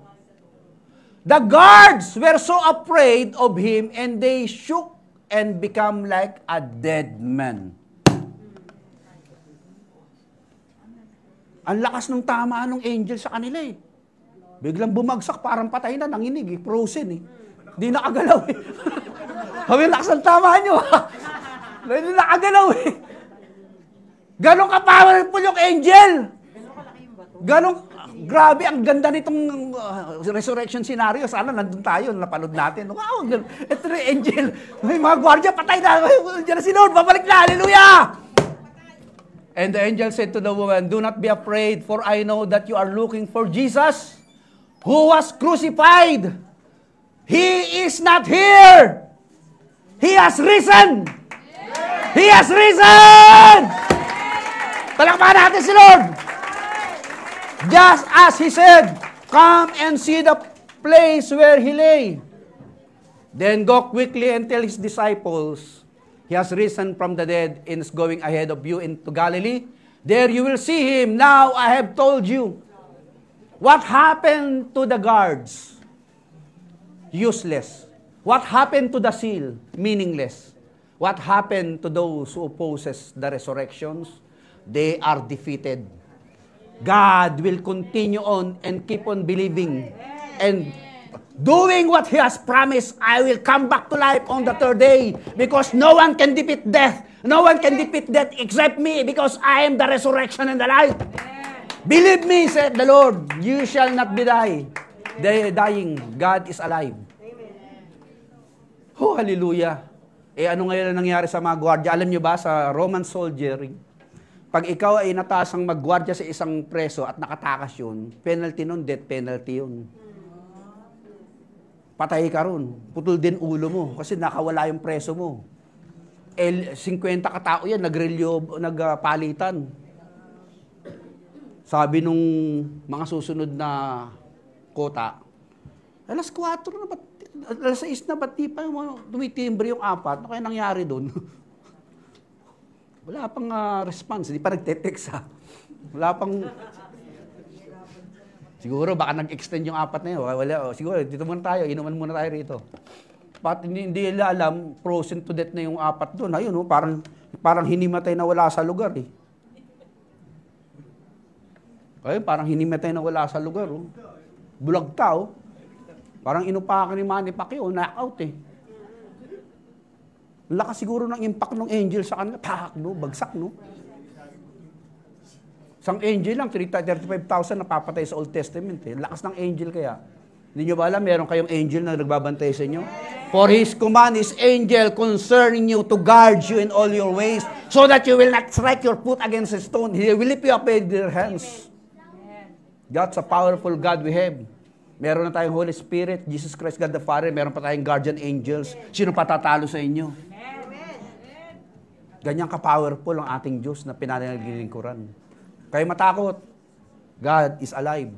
The guards were so afraid of him and they shook and became like a dead man. Ang lakas ng tamaan ng angel sa kanila eh. Biglang bumagsak, parang patay na, nanginig eh, frozen eh. Hindi nakagalaw eh. Sabi, lakas ng tamaan nyo. Hindi nakagalaw eh. Ganon ka-powerful yung angel. Ganon, grabe, ang ganda nitong resurrection scenario. Sana nandun tayo, napanood natin. Wow, ito na yung angel. May mga gwardiya, patay na. Diyan na si Lord, babalik na, hallelujah! And the angel said to the woman, do not be afraid, for I know that you are looking for Jesus, who was crucified. He is not here. He has risen. He has risen! Palakpakan natin si Lord. Just as He said, come and see the place where He lay. Then go quickly and tell His disciples, He has risen from the dead and is going ahead of you into Galilee. There you will see Him. Now I have told you. What happened to the guards? Useless. What happened to the seal? Meaningless. What happened to those who opposes the resurrections? They are defeated. God will continue on and keep on believing and doing what He has promised. I will come back to life on the 3rd day because no one can defeat death. No one can defeat death except me because I am the resurrection and the life. Believe me, said the Lord, you shall not be dying. God is alive. Oh, hallelujah. Ano ngayon ang nangyari sa mga gwardiya? Alam nyo ba sa Roman soldiering, pag ikaw ay natasang maggwardya sa isang preso at nakatakas yun, penalty nun, death penalty yun. Patay ka ron. Putol din ulo mo kasi nakawala yung preso mo. 50 katao yan, nagpalitan. Sabi nung mga susunod na kota, alas 4 na, alas 6 na, ba't di pa tumitimbre yung 4? Ano kaya nangyari doon? Wala pang response, hindi pa nagte-text ha. Wala pang... Siguro baka nag-extend yung 4 na yun. Wala, siguro dito muna tayo, inuman muna tayo rito. Hindi nila alam, frozen to death na yung 4 doon. Ayun, parang hinimatay na wala sa lugar eh. Ayun, parang hinimatay na wala sa lugar. Oh. Bulag tao. Parang inupakan ni Manny Pacquiao, knockout eh. Lakas siguro ng impact ng angel sa kanila. Pak, no? Bagsak, no? Isang angel lang, 35,000 napapatay sa Old Testament. Eh. Lakas ng angel kaya. Hindi nyo ba alam, meron kayong angel na nagbabantay sa inyo? For His command is angel concerning you to guard you in all your ways, so that you will not strike your foot against a stone. He will lift you up with their hands. God's a powerful God we have. Meron na tayong Holy Spirit, Jesus Christ, God the Father. Meron pa tayong guardian angels. Sino patatalo sa inyo? Ganyan ka-powerful ang ating Diyos na pinanalingkuran. Kayo matakot. God is alive.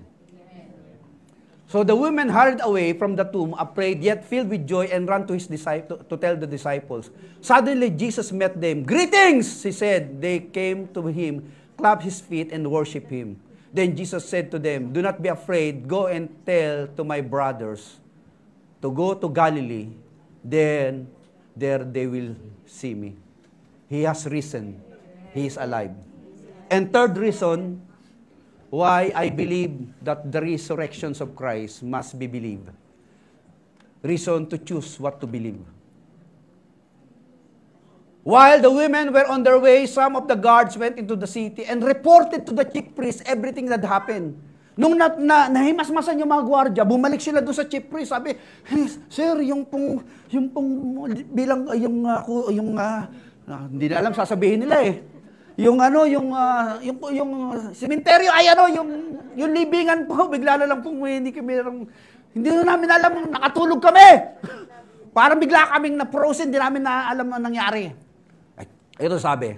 So the women hurried away from the tomb, afraid yet filled with joy, and ran to to tell the disciples. Suddenly Jesus met them. "Greetings," he said. They came to him, clapped his feet, and worshipped him. Then Jesus said to them, "Do not be afraid. Go and tell to my brothers to go to Galilee. Then there they will see me. He has risen. He is alive." And third reason why I believe that the resurrections of Christ must be believed. Reason to choose what to believe. While the women were on their way, some of the guards went into the city and reported to the chief priest everything that happened. Nung nahimasmasan yung mga gwardya, bumalik sila doon sa chief priest. Sabi, "Hey, sir, hindi na alam sasabihin nila eh. Yung sementeryo ay yung libingan po, bigla na lang pong hindi na namin alam, nakatulog kami." Parang bigla kaming na-frozen, hindi namin na alam na nangyari. Ito sabi,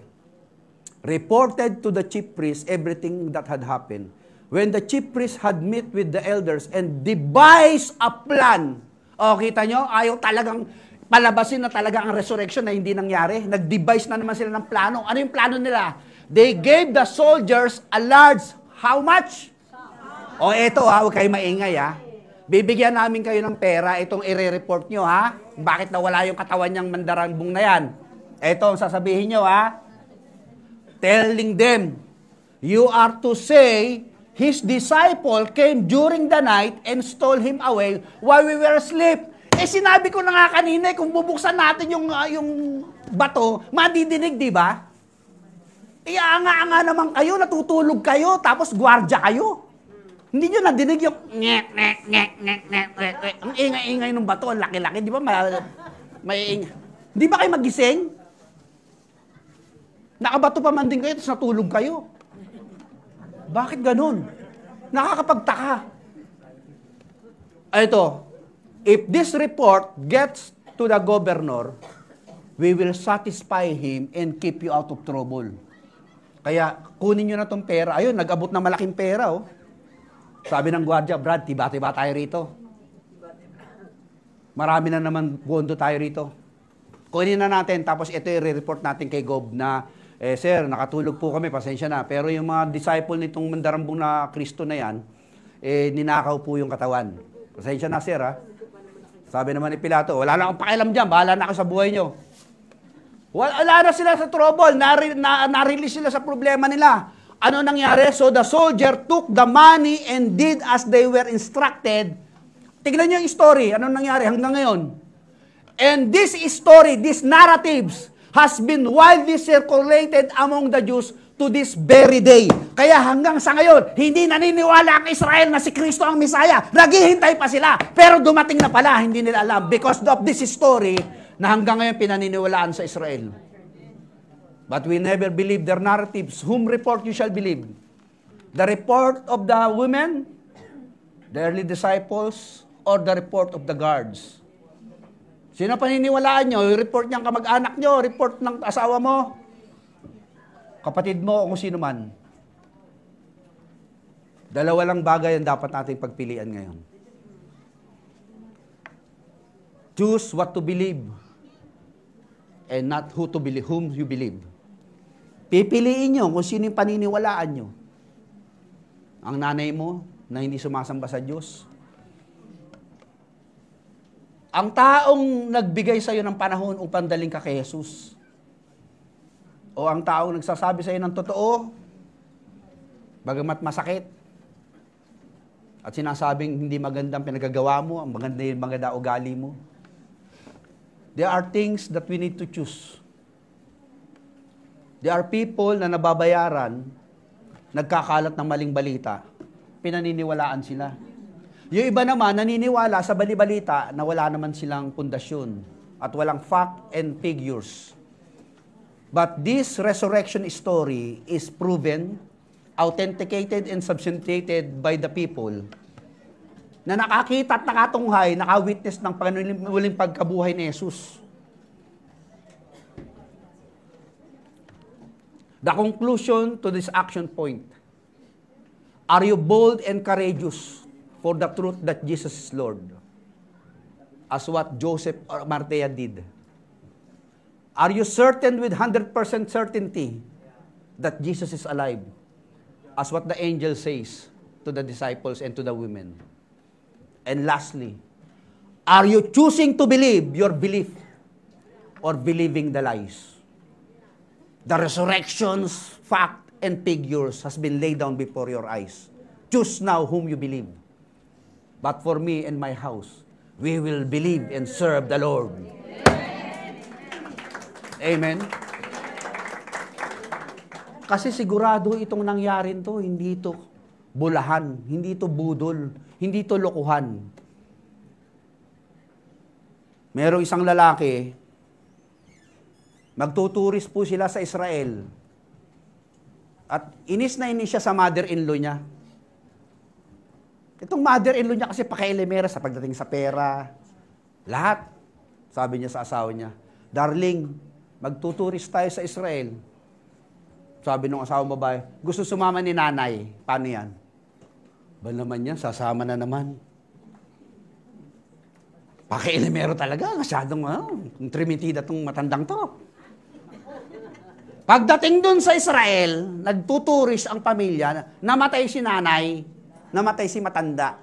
reported to the chief priest everything that had happened. When the chief priest had met with the elders and devised a plan. O, kita nyo, ayaw talagang palabasin na talaga ang resurrection na hindi nangyari. Nag-devise na naman sila ng plano. Ano yung plano nila? They gave the soldiers a large, how much? O, eto ha, huwag kayo maingay ha. Bibigyan namin kayo ng pera, itong i-report nyo ha. Bakit nawala yung katawan niyang mandarambong na yan? Eto ang sasabihin nyo ha. Telling them, you are to say, his disciple came during the night and stole him away while we were asleep. Eh sinabi ko na nga kanina, kung bubuksan natin yung bato, madidinig, di ba? Eh anga-anga naman kayo, natutulog kayo, tapos gwardya kayo. Hindi nyo nadinig yung ang ingay-ingay ng bato, ang laki-laki, di ba? Di ba kayo magising? Nakabato pa man din kayo, tapos natulog kayo. Bakit ganun? Nakakapagtaka. Ito, if this report gets to the governor, we will satisfy him and keep you out of trouble. Kaya, kunin nyo na itong pera. Ayun, nag-abot na malaking pera, oh. Sabi ng gwardiya, Brad, tiba-tiba tayo rito. Marami na naman pondo tayo rito. Kunin na natin, tapos ito i-report natin kay Gob na, sir, nakatulog po kami, pasensya na. Pero yung mga disciple nitong mandarambong na Kristo na yan, ninakaw po yung katawan. Pasensya na, sir, ha? Sabi naman ni Pilato, wala na akong pakialam dyan, bahala na ako sa buhay nyo. Wala na sila sa trouble, na-release sila sa problema nila. Ano nangyari? So the soldier took the money and did as they were instructed. Tignan nyo yung story. Ano nangyari hanggang ngayon? And this story, these narratives, has been widely circulated among the Jews to this very day. Kaya hanggang sa ngayon, hindi naniniwala ang Israel na si Kristo ang Misaya. Naghihintay pa sila. Pero dumating na pala, hindi nila alam. Because of this story, na hanggang ngayon pinaniniwalaan sa Israel. But we never believe their narratives. Whom report you shall believe? The report of the women, the early disciples, or the report of the guards? Sino paniniwalaan nyo? Yung report niyang kamag-anak nyo, report ng asawa mo, kapatid mo, o kung sino man. Dalawa lang bagay ang dapat nating pagpilian ngayon. Choose what to believe and not who to believe, whom you believe. Pipiliin nyo kung sino yung paniniwalaan nyo. Ang nanay mo na hindi sumasamba sa Diyos. Ang taong nagbigay sa iyo ng panahon upang daling ka kay Jesus. O ang taong nagsasabi sa iyo ng totoo, bagamat masakit, at sinasabing hindi magandang pinagagawa mo, ang maganda ugali mo. There are things that we need to choose. There are people na nababayaran, nagkakalat ng maling balita, pinaniniwalaan sila. Yung iba naman, naniniwala sa bali-balita na wala naman silang pundasyon at walang fact and figures. But this resurrection story is proven, authenticated, and substantiated by the people na nakakita at nakatunghay, nakawitness ng muling pagkabuhay ni Jesus. The conclusion to this action point: are you bold and courageous for the truth that Jesus is Lord? As what Joseph or Marthea did. Are you certain with 100% certainty that Jesus is alive? As what the angel says to the disciples and to the women. And lastly, are you choosing to believe your belief or believing the lies? The resurrection's fact and figures has been laid down before your eyes. Choose now whom you believe. But for me and my house, we will believe and serve the Lord. Amen. Kasi sigurado itong nangyarin to, hindi ito bulahan, hindi ito budol, hindi ito lokohan. Merong isang lalaki, magtuturis po sila sa Israel. At inis na inis siya sa mother-in-law niya. Itong mother-in-law niya kasi pakailimera sa pagdating sa pera. Lahat. Sabi niya sa asawa niya, "Darling, magtuturis tayo sa Israel." Sabi nung asawang babae, "Gusto sumama ni nanay." Paano yan? Ba naman yan, sasama na naman. Pakailimero talaga. Masyadong trimitida tong matandang to. Pagdating dun sa Israel, nagtuturis ang pamilya, namatay si nanay, namatay si matanda.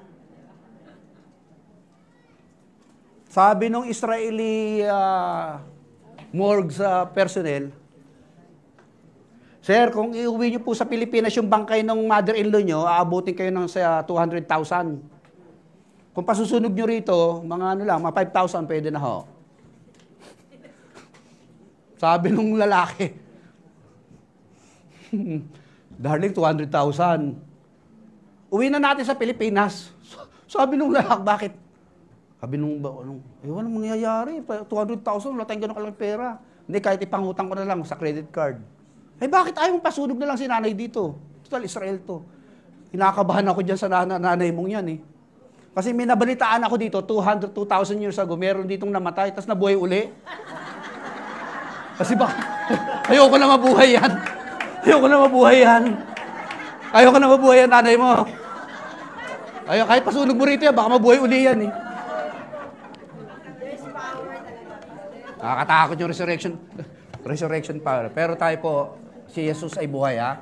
Sabi nung Israeli morgue personnel, "Sir, kung iuwi niyo po sa Pilipinas yung bangkay ng mother-in-law niyo, aabutin kayo ng 200,000. Kung pasusunog niyo rito, mga mga 5,000 pwede na ho." Sabi nung lalaki, "Darling, 200,000. Uwi na natin sa Pilipinas." Sabi nung lalaki, "Bakit?" Sabi nung, walang mangyayari. 200,000, wala tayong ganun kalaking pera. Hindi, kahit ipangutang ko na lang sa credit card. Bakit ayaw mong pasunog na lang si nanay dito? Total, Israel to. Hinakabahan ako dyan sa nanay mong yan eh. Kasi may nabalitaan ako dito, 2,000 years ago, meron ditong namatay, tapos nabuhay uli. Kasi ayoko na mabuhay yan. Ayoko na mabuhay yan. Ayoko na mabuhay yan, nanay mo. Kahit pasunog mo rito yan, baka mabuhay uli yan eh. Nakakatakot yung resurrection power. Pero tayo po, si Jesus ay buhay ha.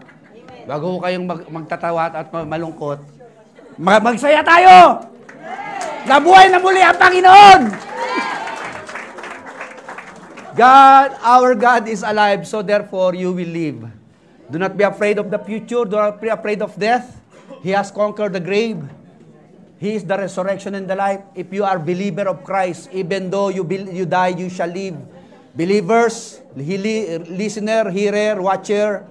Bago kayong magtatawa at malungkot, magsaya tayo! Nabuhay na muli ang Panginoon! God, our God is alive, so therefore you will live. Do not be afraid of the future. Do not be afraid of death. He has conquered the grave. He is the resurrection and the life. If you are believer of Christ, even though you die, you shall live. Believers, listener, hearer, watcher,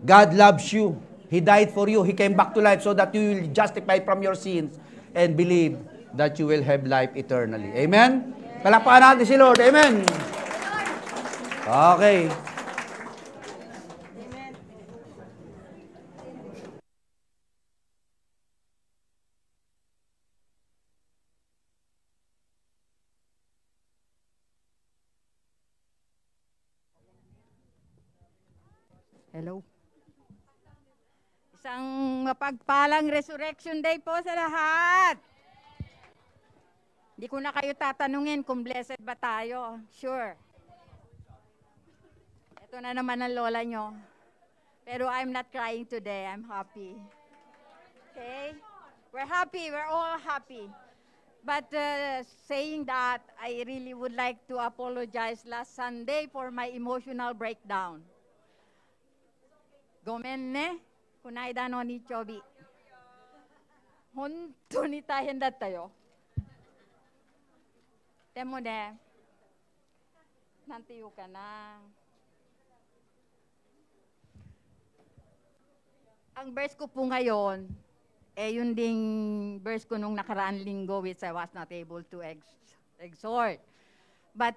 God loves you. He died for you. He came back to life so that you will justify from your sins and believe that you will have life eternally. Amen? Palakpakan natin si Lord. Amen? Okay. Hello. Isang mapagpalang Resurrection Day po sa lahat. Hindi ko na kayo tatanungin kung blessed ba tayo. Sure. Ito na naman ang lola nyo. Pero I'm not crying today. I'm happy. Okay? We're happy. We're all happy. But saying that, I really would like to apologize last Sunday for my emotional breakdown. Gomen ne, kunai dano ni chobi. Honto ni tahen dattayo. Demo ne, nantiyo ka na. Ang verse ko po ngayon, yun ding verse ko nung nakaraan linggo which I was not able to exhort. But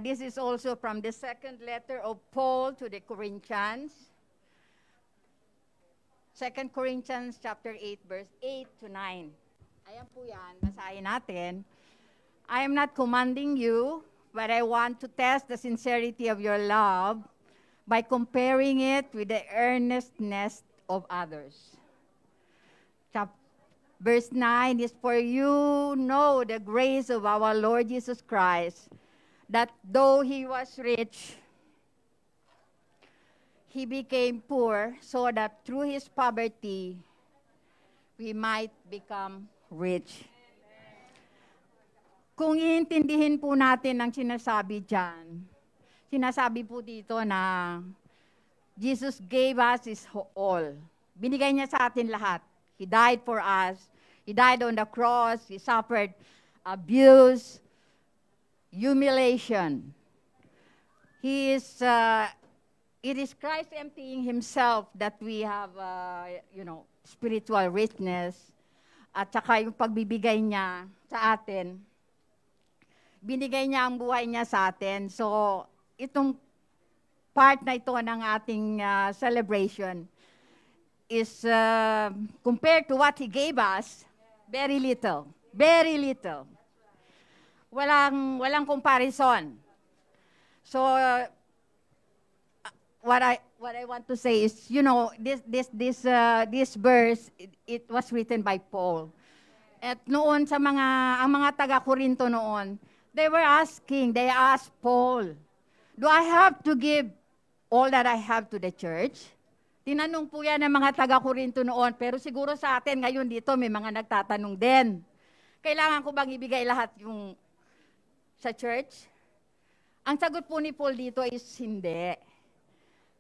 this is also from the second letter of Paul to the Corinthians. 2 Corinthians chapter 8, verse 8 to 9. Ayan po yan, basahin natin. I am not commanding you, but I want to test the sincerity of your love by comparing it with the earnestness of others. Verse 9 is, for you know the grace of our Lord Jesus Christ, that though he was rich, he became poor, so that through his poverty, we might become rich. Kung iintindihin po natin ang sinasabi dyan, sinasabi po dito na Jesus gave us his all. Binigay niya sa atin lahat. He died for us. He died on the cross. He suffered abuse, humiliation. It is Christ emptying himself that we have, spiritual richness. At saka yung pagbibigay niya sa atin, binigay niya ang buhay niya sa atin. So, itong part na ito ng ating celebration is compared to what he gave us, very little. Very little. Walang comparison. So, what I want to say is, this verse, it was written by Paul. At noon ang mga taga-Korinto noon, they asked Paul, do I have to give all that I have to the church? Tinanong po yan ng mga taga-Korinto noon, pero siguro sa atin ngayon dito may mga nagtatanong din. Kailangan ko bang ibigay lahat yung sa church? Ang sagot po ni Paul dito is hindi.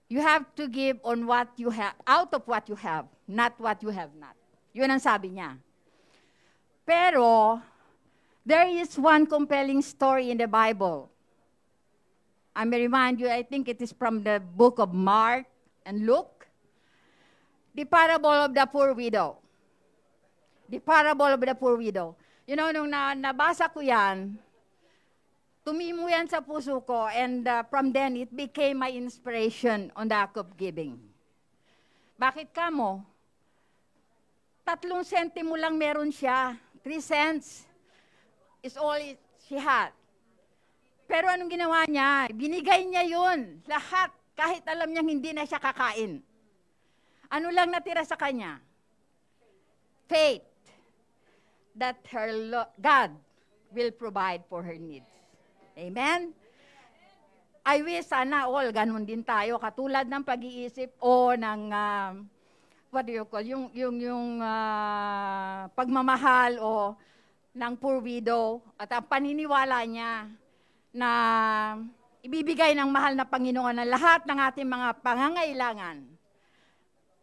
You have to give on what you have, out of what you have, not what you have not. Yun ang sabi niya. Pero, there is one compelling story in the Bible. I may remind you, I think it is from the book of Mark and Luke. The parable of the poor widow. The parable of the poor widow. Nung nabasa ko yan, tumimo yan sa puso ko, and from then, it became my inspiration on the act of giving. Bakit ka mo? 3 sentimo lang meron siya. 3 cents is all she had. Pero anong ginawa niya? Binigay niya yun. Lahat. Kahit alam niyang hindi na siya kakain. Ano lang natira sa kanya? Faith that God will provide for her needs. Amen? I wish sana all ganun din tayo, katulad ng pag-iisip o ng pagmamahal o ng poor widow at ang paniniwala niya na ibibigay ng mahal na Panginoon ang lahat ng ating mga pangangailangan.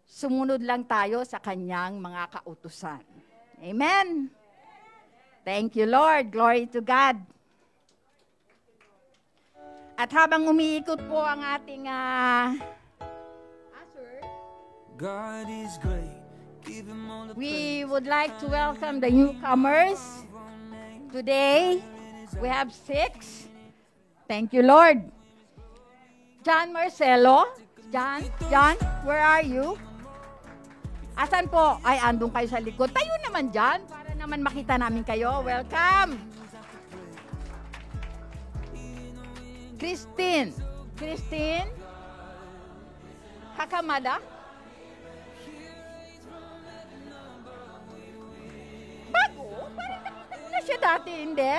Sumunod lang tayo sa kanyang mga kautusan. Amen? Thank you, Lord. Glory to God. At habang umiikot po ang ating God is great. Give him all the we would like to welcome the newcomers. Today, we have 6. Thank you, Lord. John Marcelo. John, where are you? Asan po? Ay, andun kayo sa likod. Tayo naman dyan para naman makita namin kayo. Welcome! Christine Hakamada. Bago? Parang nakita ko na siya dati, hindi?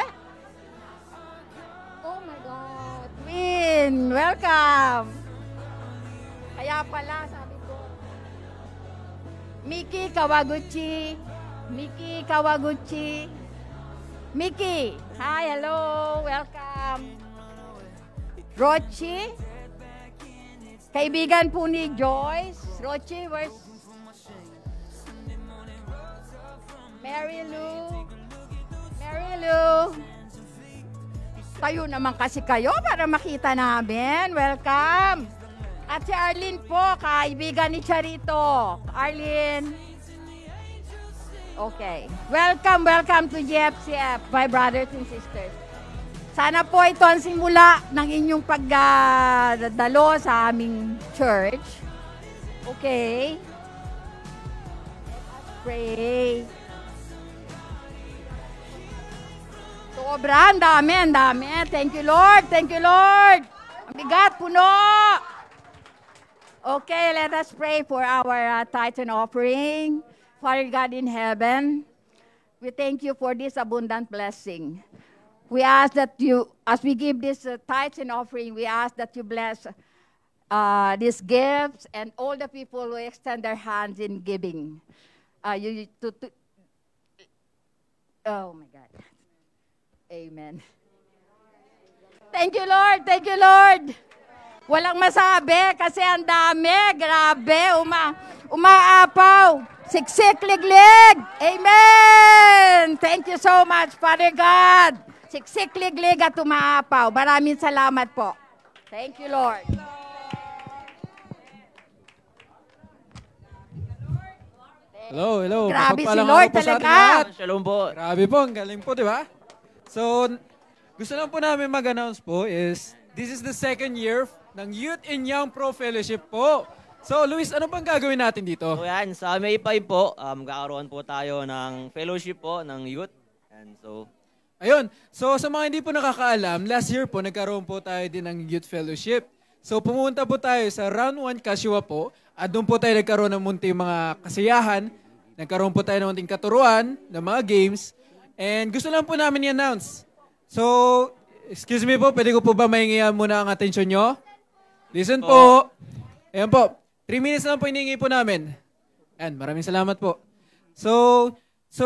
Oh my God. Win! Welcome! Kaya pala, sabi ko, Miki Kawaguchi. Miki, hi, hello, welcome. Rochi, kaibigan po ni Joyce. Rochi, where's Mary Lou? Tayo naman kasi kayo para makita namin. Welcome. At si Arlene po, kaibigan ni Charito. Arlene. Okay. Welcome to GFCF, my brothers and sisters. Sana po ito ang simula ng inyong pagdalo sa aming church. Okay. Let us pray. Sobra, ang dami. Thank you, Lord. Ang bigat, puno. Okay, let us pray for our tithe and offering. Father God in heaven, we thank you for this abundant blessing. We ask that you, as we give this tithe and offering, we ask that you bless these gifts and all the people who extend their hands in giving. Oh my God. Amen. Thank you, Lord. Walang masabi kasi ang dami. Grabe. Umaapaw. Siksik, liglig. Amen. Thank you so much, Father God. Siksik, liglig at umaapaw. Maraming salamat po. Thank you, Lord. Hello. Grabe si Mapagpalang Lord araw po sa ating talaga. lahat. Shalom po. Grabe po, ang galing po, di ba? So, gusto lang po namin mag-announce po is, this is the second year ng Youth in Young Pro Fellowship po. So, Luis, ano pang gagawin natin dito? So yan, sa May 5 po, magkakaroon po tayo ng fellowship po ng youth. And so, Ayun. So, sa mga hindi po nakakaalam, last year po, nagkaroon po tayo din ng Youth Fellowship. So, pumunta po tayo sa Round 1 Kashiwa po. At doon po tayo nagkaroon ng munting mga kasiyahan. Nagkaroon po tayo ng munting katuruan, ng mga games. And gusto lang po namin i-announce. So, excuse me po, pwede ko po ba mahingihan muna ang atensyon nyo? Listen po. Ayan po. 3 minutes lang po hiningi po namin. Ayan, maraming salamat po. So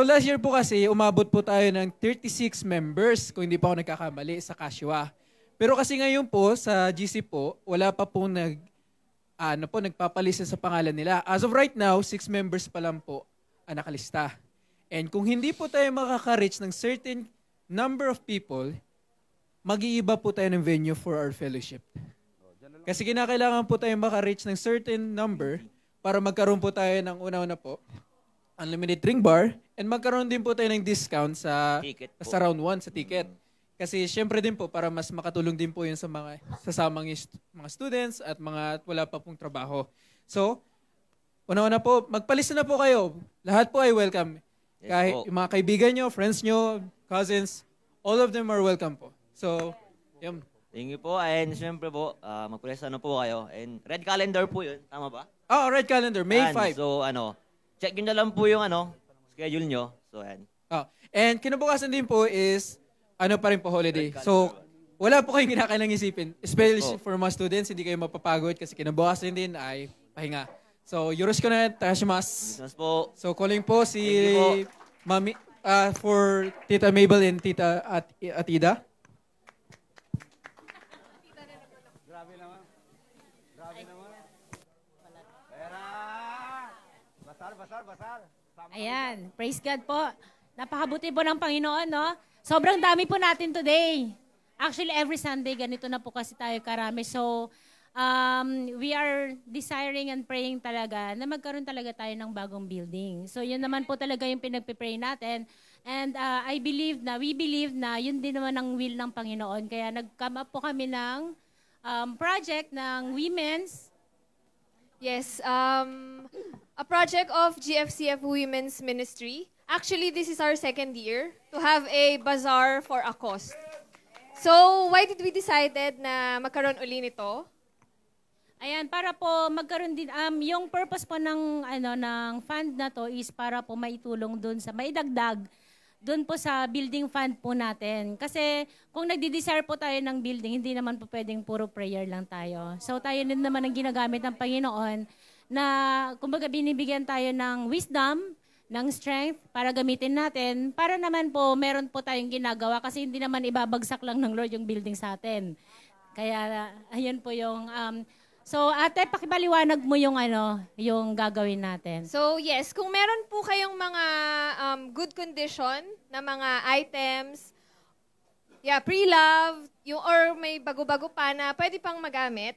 last year po kasi, umabot po tayo ng 36 members, kung hindi pa ako nagkakamali, sa Kashiwa. Pero kasi ngayon po, sa GC po, wala pa po nagpapalista sa pangalan nila. As of right now, 6 members pa lang po ang nakalista. And kung hindi po tayo makaka-reach ng certain number of people, mag-iiba po tayo ng venue for our fellowship. Kasi kinakailangan po tayo maka-reach ng certain number para magkaroon po tayo ng una-una po, unlimited drink bar, and magkaroon din po tayo ng discount sa round 1 sa ticket. Kasi syempre din po para mas makatulong din po yun sa mga sasamang mga students at mga wala pa pong trabaho. So, una-una po, magpalista na po kayo. Lahat po ay welcome. Yes, Kahit po. yung mga kaibigan nyo, friends nyo, cousins, all of them are welcome po. So, yun. thank you po. And syempre po, magpulesa na po kayo. And red calendar po yun. Tama ba? Oh, red calendar, May Yan. 5. So check nyo na lang po yung schedule nyo. So yan. Oh. And kinabukasan din po is, pa rin po holiday. So, wala po kayong kinakailangang isipin. Especially for mga students, hindi kayo mapapagod kasi kinabukasan din ay pahinga. So, yoroshiku na tashimasu. Business po. So, calling po si Thank you po. Mami, for Tita Mabel and Tita Atida. Ayan, praise God po. Napakabuti po ng Panginoon, no? Sobrang dami po natin today. Actually, every Sunday, ganito na po kasi tayo karami. So, we are desiring and praying talaga na magkaroon talaga tayo ng bagong building. So, yun naman po talaga yung pinagpipray natin. And we believe na yun din naman ang will ng Panginoon. Kaya nag-come up po kami ng project ng women's. Yes, a project of GFCF Women's Ministry. Actually, this is our second year to have a bazaar for a cost. So, why did we decided na magkaroon uli nito? Ayan, para po magkaroon din, yung purpose po ng fund na to is para po maitulong dun sa, maidagdag dun po sa building fund po natin. Kasi kung nagdi-desire po tayo ng building, hindi naman po pwedeng puro prayer lang tayo. So tayo din naman ang ginagamit ng Panginoon na kumbaga binibigyan tayo ng wisdom, ng strength para gamitin natin, para naman po meron po tayong ginagawa kasi hindi naman ibabagsak lang ng Lord yung building sa atin. Kaya ayun po yung so ate, pakibaliwanag mo yung yung gagawin natin. So yes, kung meron po kayong mga good condition na mga items Yeah, pre-love, or may bago-bago pa na pwede pang magamit.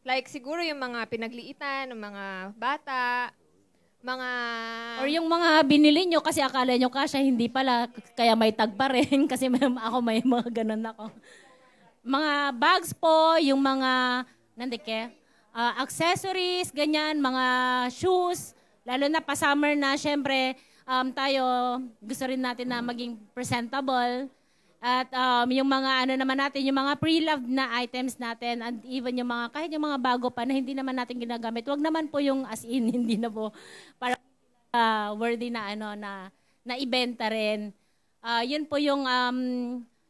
Like siguro yung mga pinagliitan ng mga bata, mga... Or yung mga binili nyo kasi akala nyo kasya, hindi pala, kaya may tag pa rin kasi ako may mga ganun ako. Mga bags po, yung mga, accessories, ganyan, mga shoes, lalo na pa-summer na, syempre, tayo, gusto rin natin na maging presentable. At yung mga naman natin, yung mga pre-loved na items natin, and even yung mga, kahit yung mga bago pa na hindi naman natin ginagamit, wag naman po yung as in, hindi na po para worthy na na ibenta rin. Yun po yung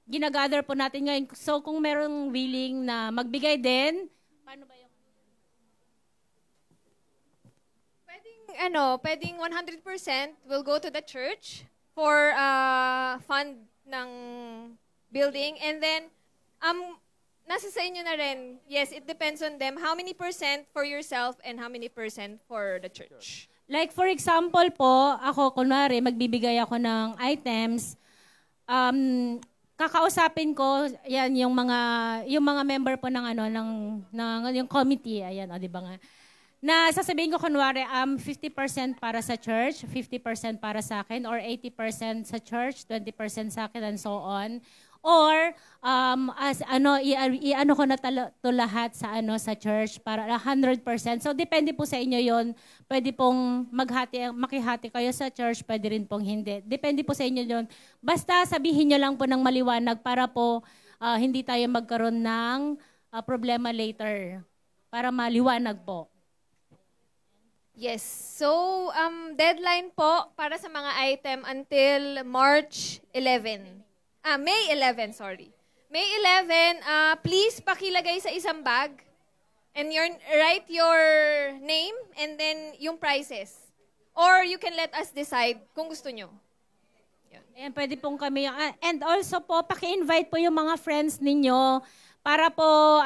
ginagather po natin ngayon. So kung merong willing na magbigay din, paano ba yung? Pwedeng 100% will go to the church for fund ng building, and then nasa sa inyo na rin. Yes, it depends on them. How many % for yourself and how many % for the church? Like for example po, ako kunwari magbibigay ako ng items, kakausapin ko yan yung mga member po ng yung committee, ayan, di ba nga? Na sasabihin ko kunwari 50% para sa church, 50% para sa akin, or 80% sa church, 20% sa akin, and so on. Or i-ano ko na to lahat sa church para 100%. So depende po sa inyo 'yon. Pwede pong makihati kayo sa church, pwede rin pong hindi. Depende po sa inyo 'yon. Basta sabihin niyo lang po ng maliwanag para po hindi tayo magkaroon ng problema later. Para maliwanag po. Yes. So, deadline po para sa mga item until March 11. May 11, sorry. May 11, please pakilagay sa isang bag and write your name and then yung prices. Or you can let us decide kung gusto nyo. Ayan, pwede pong kami. And also po, paki-invite po yung mga friends ninyo para po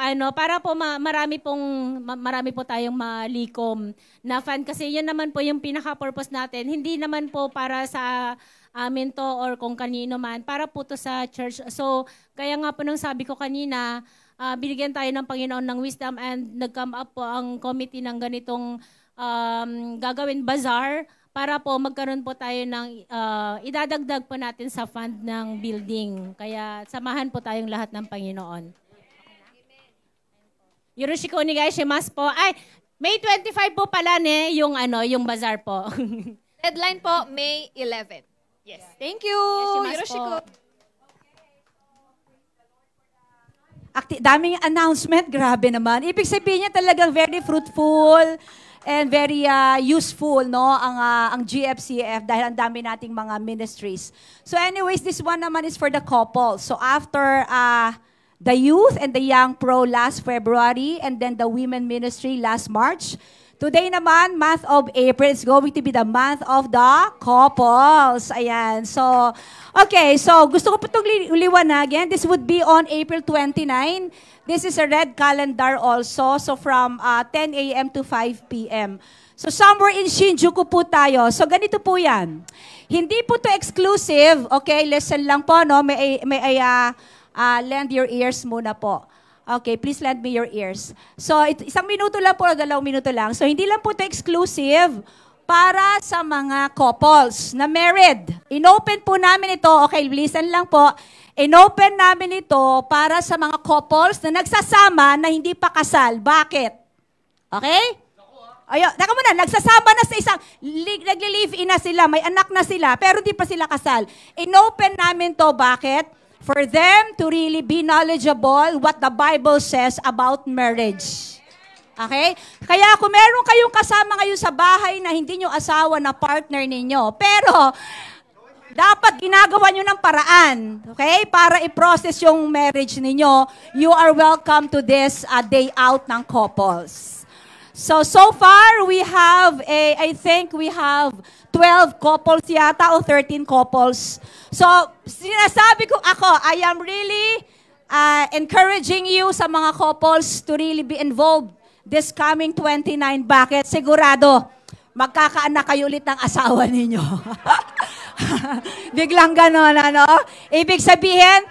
marami po tayong malikom na fan, kasi yun naman po yung pinaka-purpose natin. Hindi naman po para sa amin to or kung kanino man, para po to sa church. So kaya nga po nung sabi ko kanina, binigyan tayo ng Panginoon ng wisdom and nag-come up po ang committee ng ganitong gagawin bazaar para po magkaroon po tayo ng idadagdag po natin sa fund ng building. Kaya samahan po tayong lahat ng Panginoon. Yoroshiku onegaishimasu po. Ay, May 25 po pala yung bazaar po. Deadline po May 11. Yes. Thank you. Yoroshiku. Daming announcement, grabe naman. Ibig sabihin niya talagang very fruitful and very useful, no, ang GFCF dahil ang dami nating mga ministries. So anyways, this one naman is for the couple. So after the youth and the young pro last February, and then the women ministry last March. Today naman, month of April, is going to be the month of the couples. Ayan. So, okay. So, gusto ko po itong liwanagin. This would be on April 29. This is a red calendar also. So, from 10 a.m. to 5 p.m. So, somewhere in Shinjuku po tayo. So, ganito po yan. Hindi po to exclusive. Okay, listen lang po, no? Lend your ears muna po. Okay, please lend me your ears. So, 1 minuto lang po, 2 minuto lang. So, hindi lang po ito exclusive para sa mga couples na married. Inopen po namin ito, okay, listen lang po. Inopen namin ito para sa mga couples na nagsasama na hindi pa kasal. Bakit? Okay? Ayo, teka muna, nagsasama na sa isang, nagli-live-in na sila, may anak na sila, pero di pa sila kasal. Inopen namin to, bakit? For them to really be knowledgeable what the Bible says about marriage. Okay? Kaya kung meron kayong kasama ngayon sa bahay na hindi nyo asawa na partner ninyo, pero dapat ginagawa nyo ng paraan, okay? Para i-process yung marriage ninyo, you are welcome to this day out ng couples. So far, we have I think we have 12 couples yata o 13 couples. So, sinasabi ko I am really encouraging you sa mga couples to really be involved this coming 29. Bakit? Sigurado, magkakaanak kayo ulit ng asawa ninyo. Biglang ganon, ano? Ibig sabihin,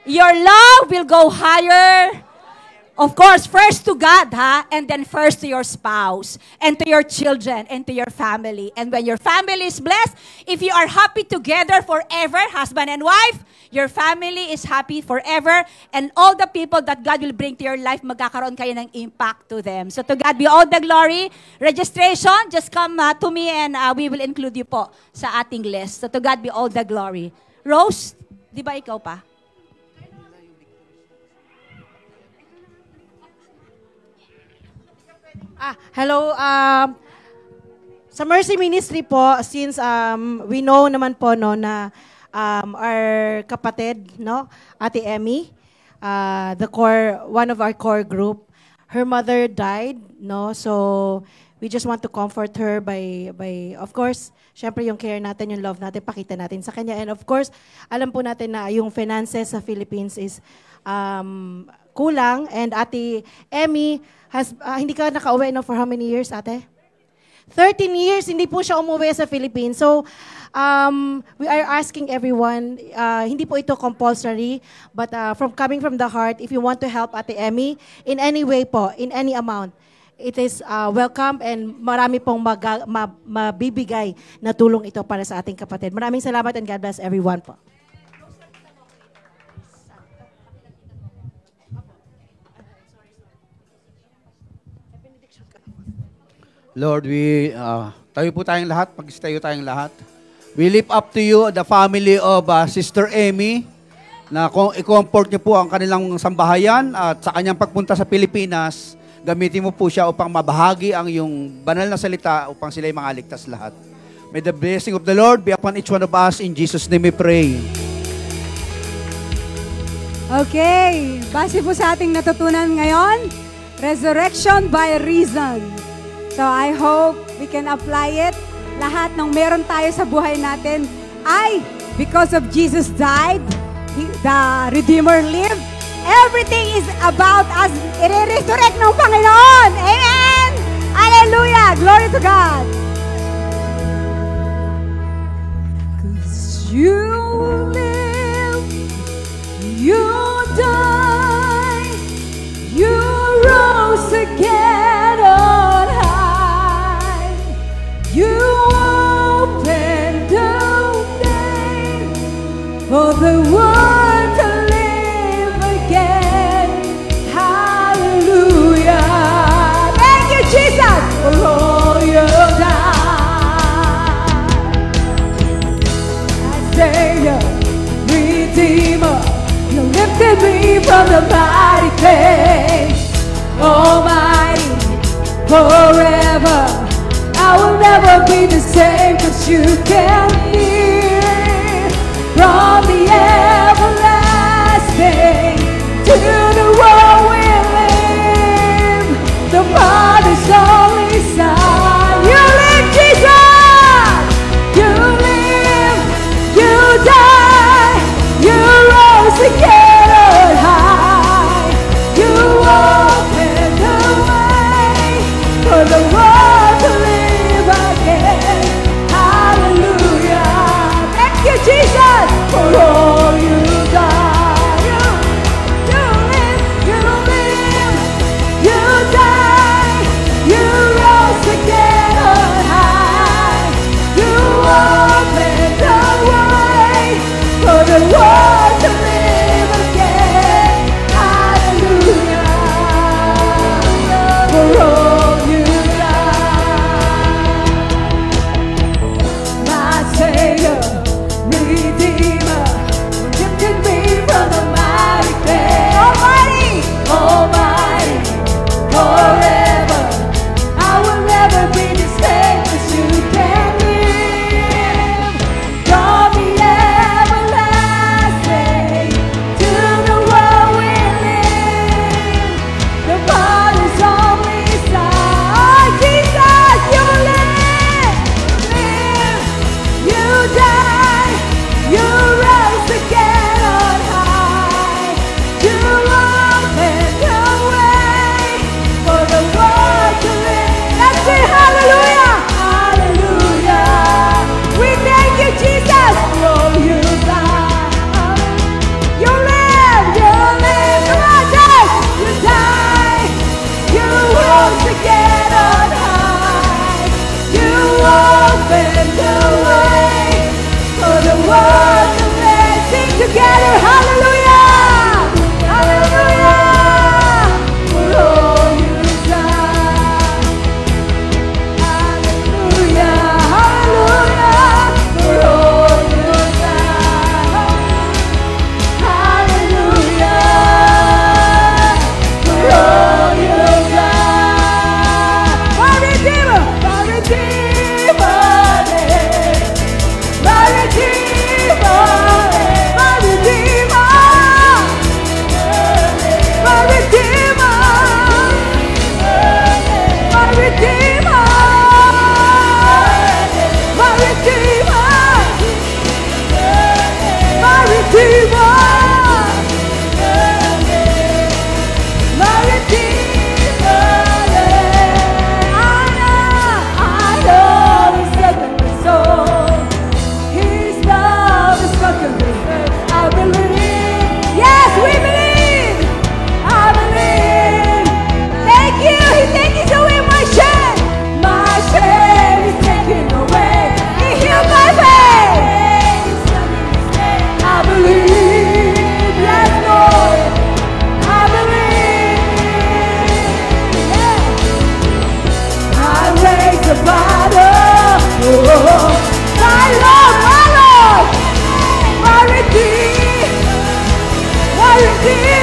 Your love will go higher. Of course, first to God, and then first to your spouse, and to your children, and to your family. And when your family is blessed, if you are happy together forever, husband and wife, your family is happy forever, and all the people that God will bring to your life, magkakaroon kayo ng impact to them. So to God be all the glory. Registration, just come to me and we will include you po sa ating list. So to God be all the glory. Rose, di ba ikaw pa? Hello. Sa Mercy Ministry po, since we know naman po no na our kapatid, no, Ate Emmy, one of our core group, her mother died, no, so we just want to comfort her by of course, syempre yung care natin, yung love natin, pakita natin sa kanya, and of course, alam po natin na yung finances sa Philippines is kulang, and Ate Emmy hindi ka nakauwi no for how many years, ate? 13 years, hindi po siya umuwi sa Philippines. So, we are asking everyone, hindi po ito compulsory, but coming from the heart, if you want to help Ate Emmy, in any way po, in any amount, it is welcome, and marami pong mabibigay na tulong ito para sa ating kapatid. Maraming salamat, and God bless everyone po. Lord, tayo po tayong lahat, pag-tayo tayong lahat. We lift up to you the family of Sister Emmy, na kung i-comfort niyo po ang kanilang sambahayan at sa kanyang pagpunta sa Pilipinas, gamitin mo po siya upang mabahagi ang iyong banal na salita upang sila'y mangaligtas lahat. May the blessing of the Lord be upon each one of us. In Jesus' name we pray. Okay, base po sa ating natutunan ngayon, resurrection by reason. So I hope we can apply it. Lahat ng meron tayo sa buhay natin ay because of Jesus died, the Redeemer lived. Everything is about us. I-resurrect ng Panginoon. Amen! Hallelujah! Glory to God! 'Cause you live, you died, you rose again on high. You opened the way for the world to live again. Hallelujah. Thank you, Jesus, for all you've done. Savior, Redeemer, you lifted me from the mighty clay. Almighty, forever, I will never be the same, 'cause you can hear from the everlasting to the world we live, the Father's only Son. You live, Jesus! You live, you die, you rose again on high. You open the way for the world to live again. Hallelujah. My Lord, my redeemed, my redeemed.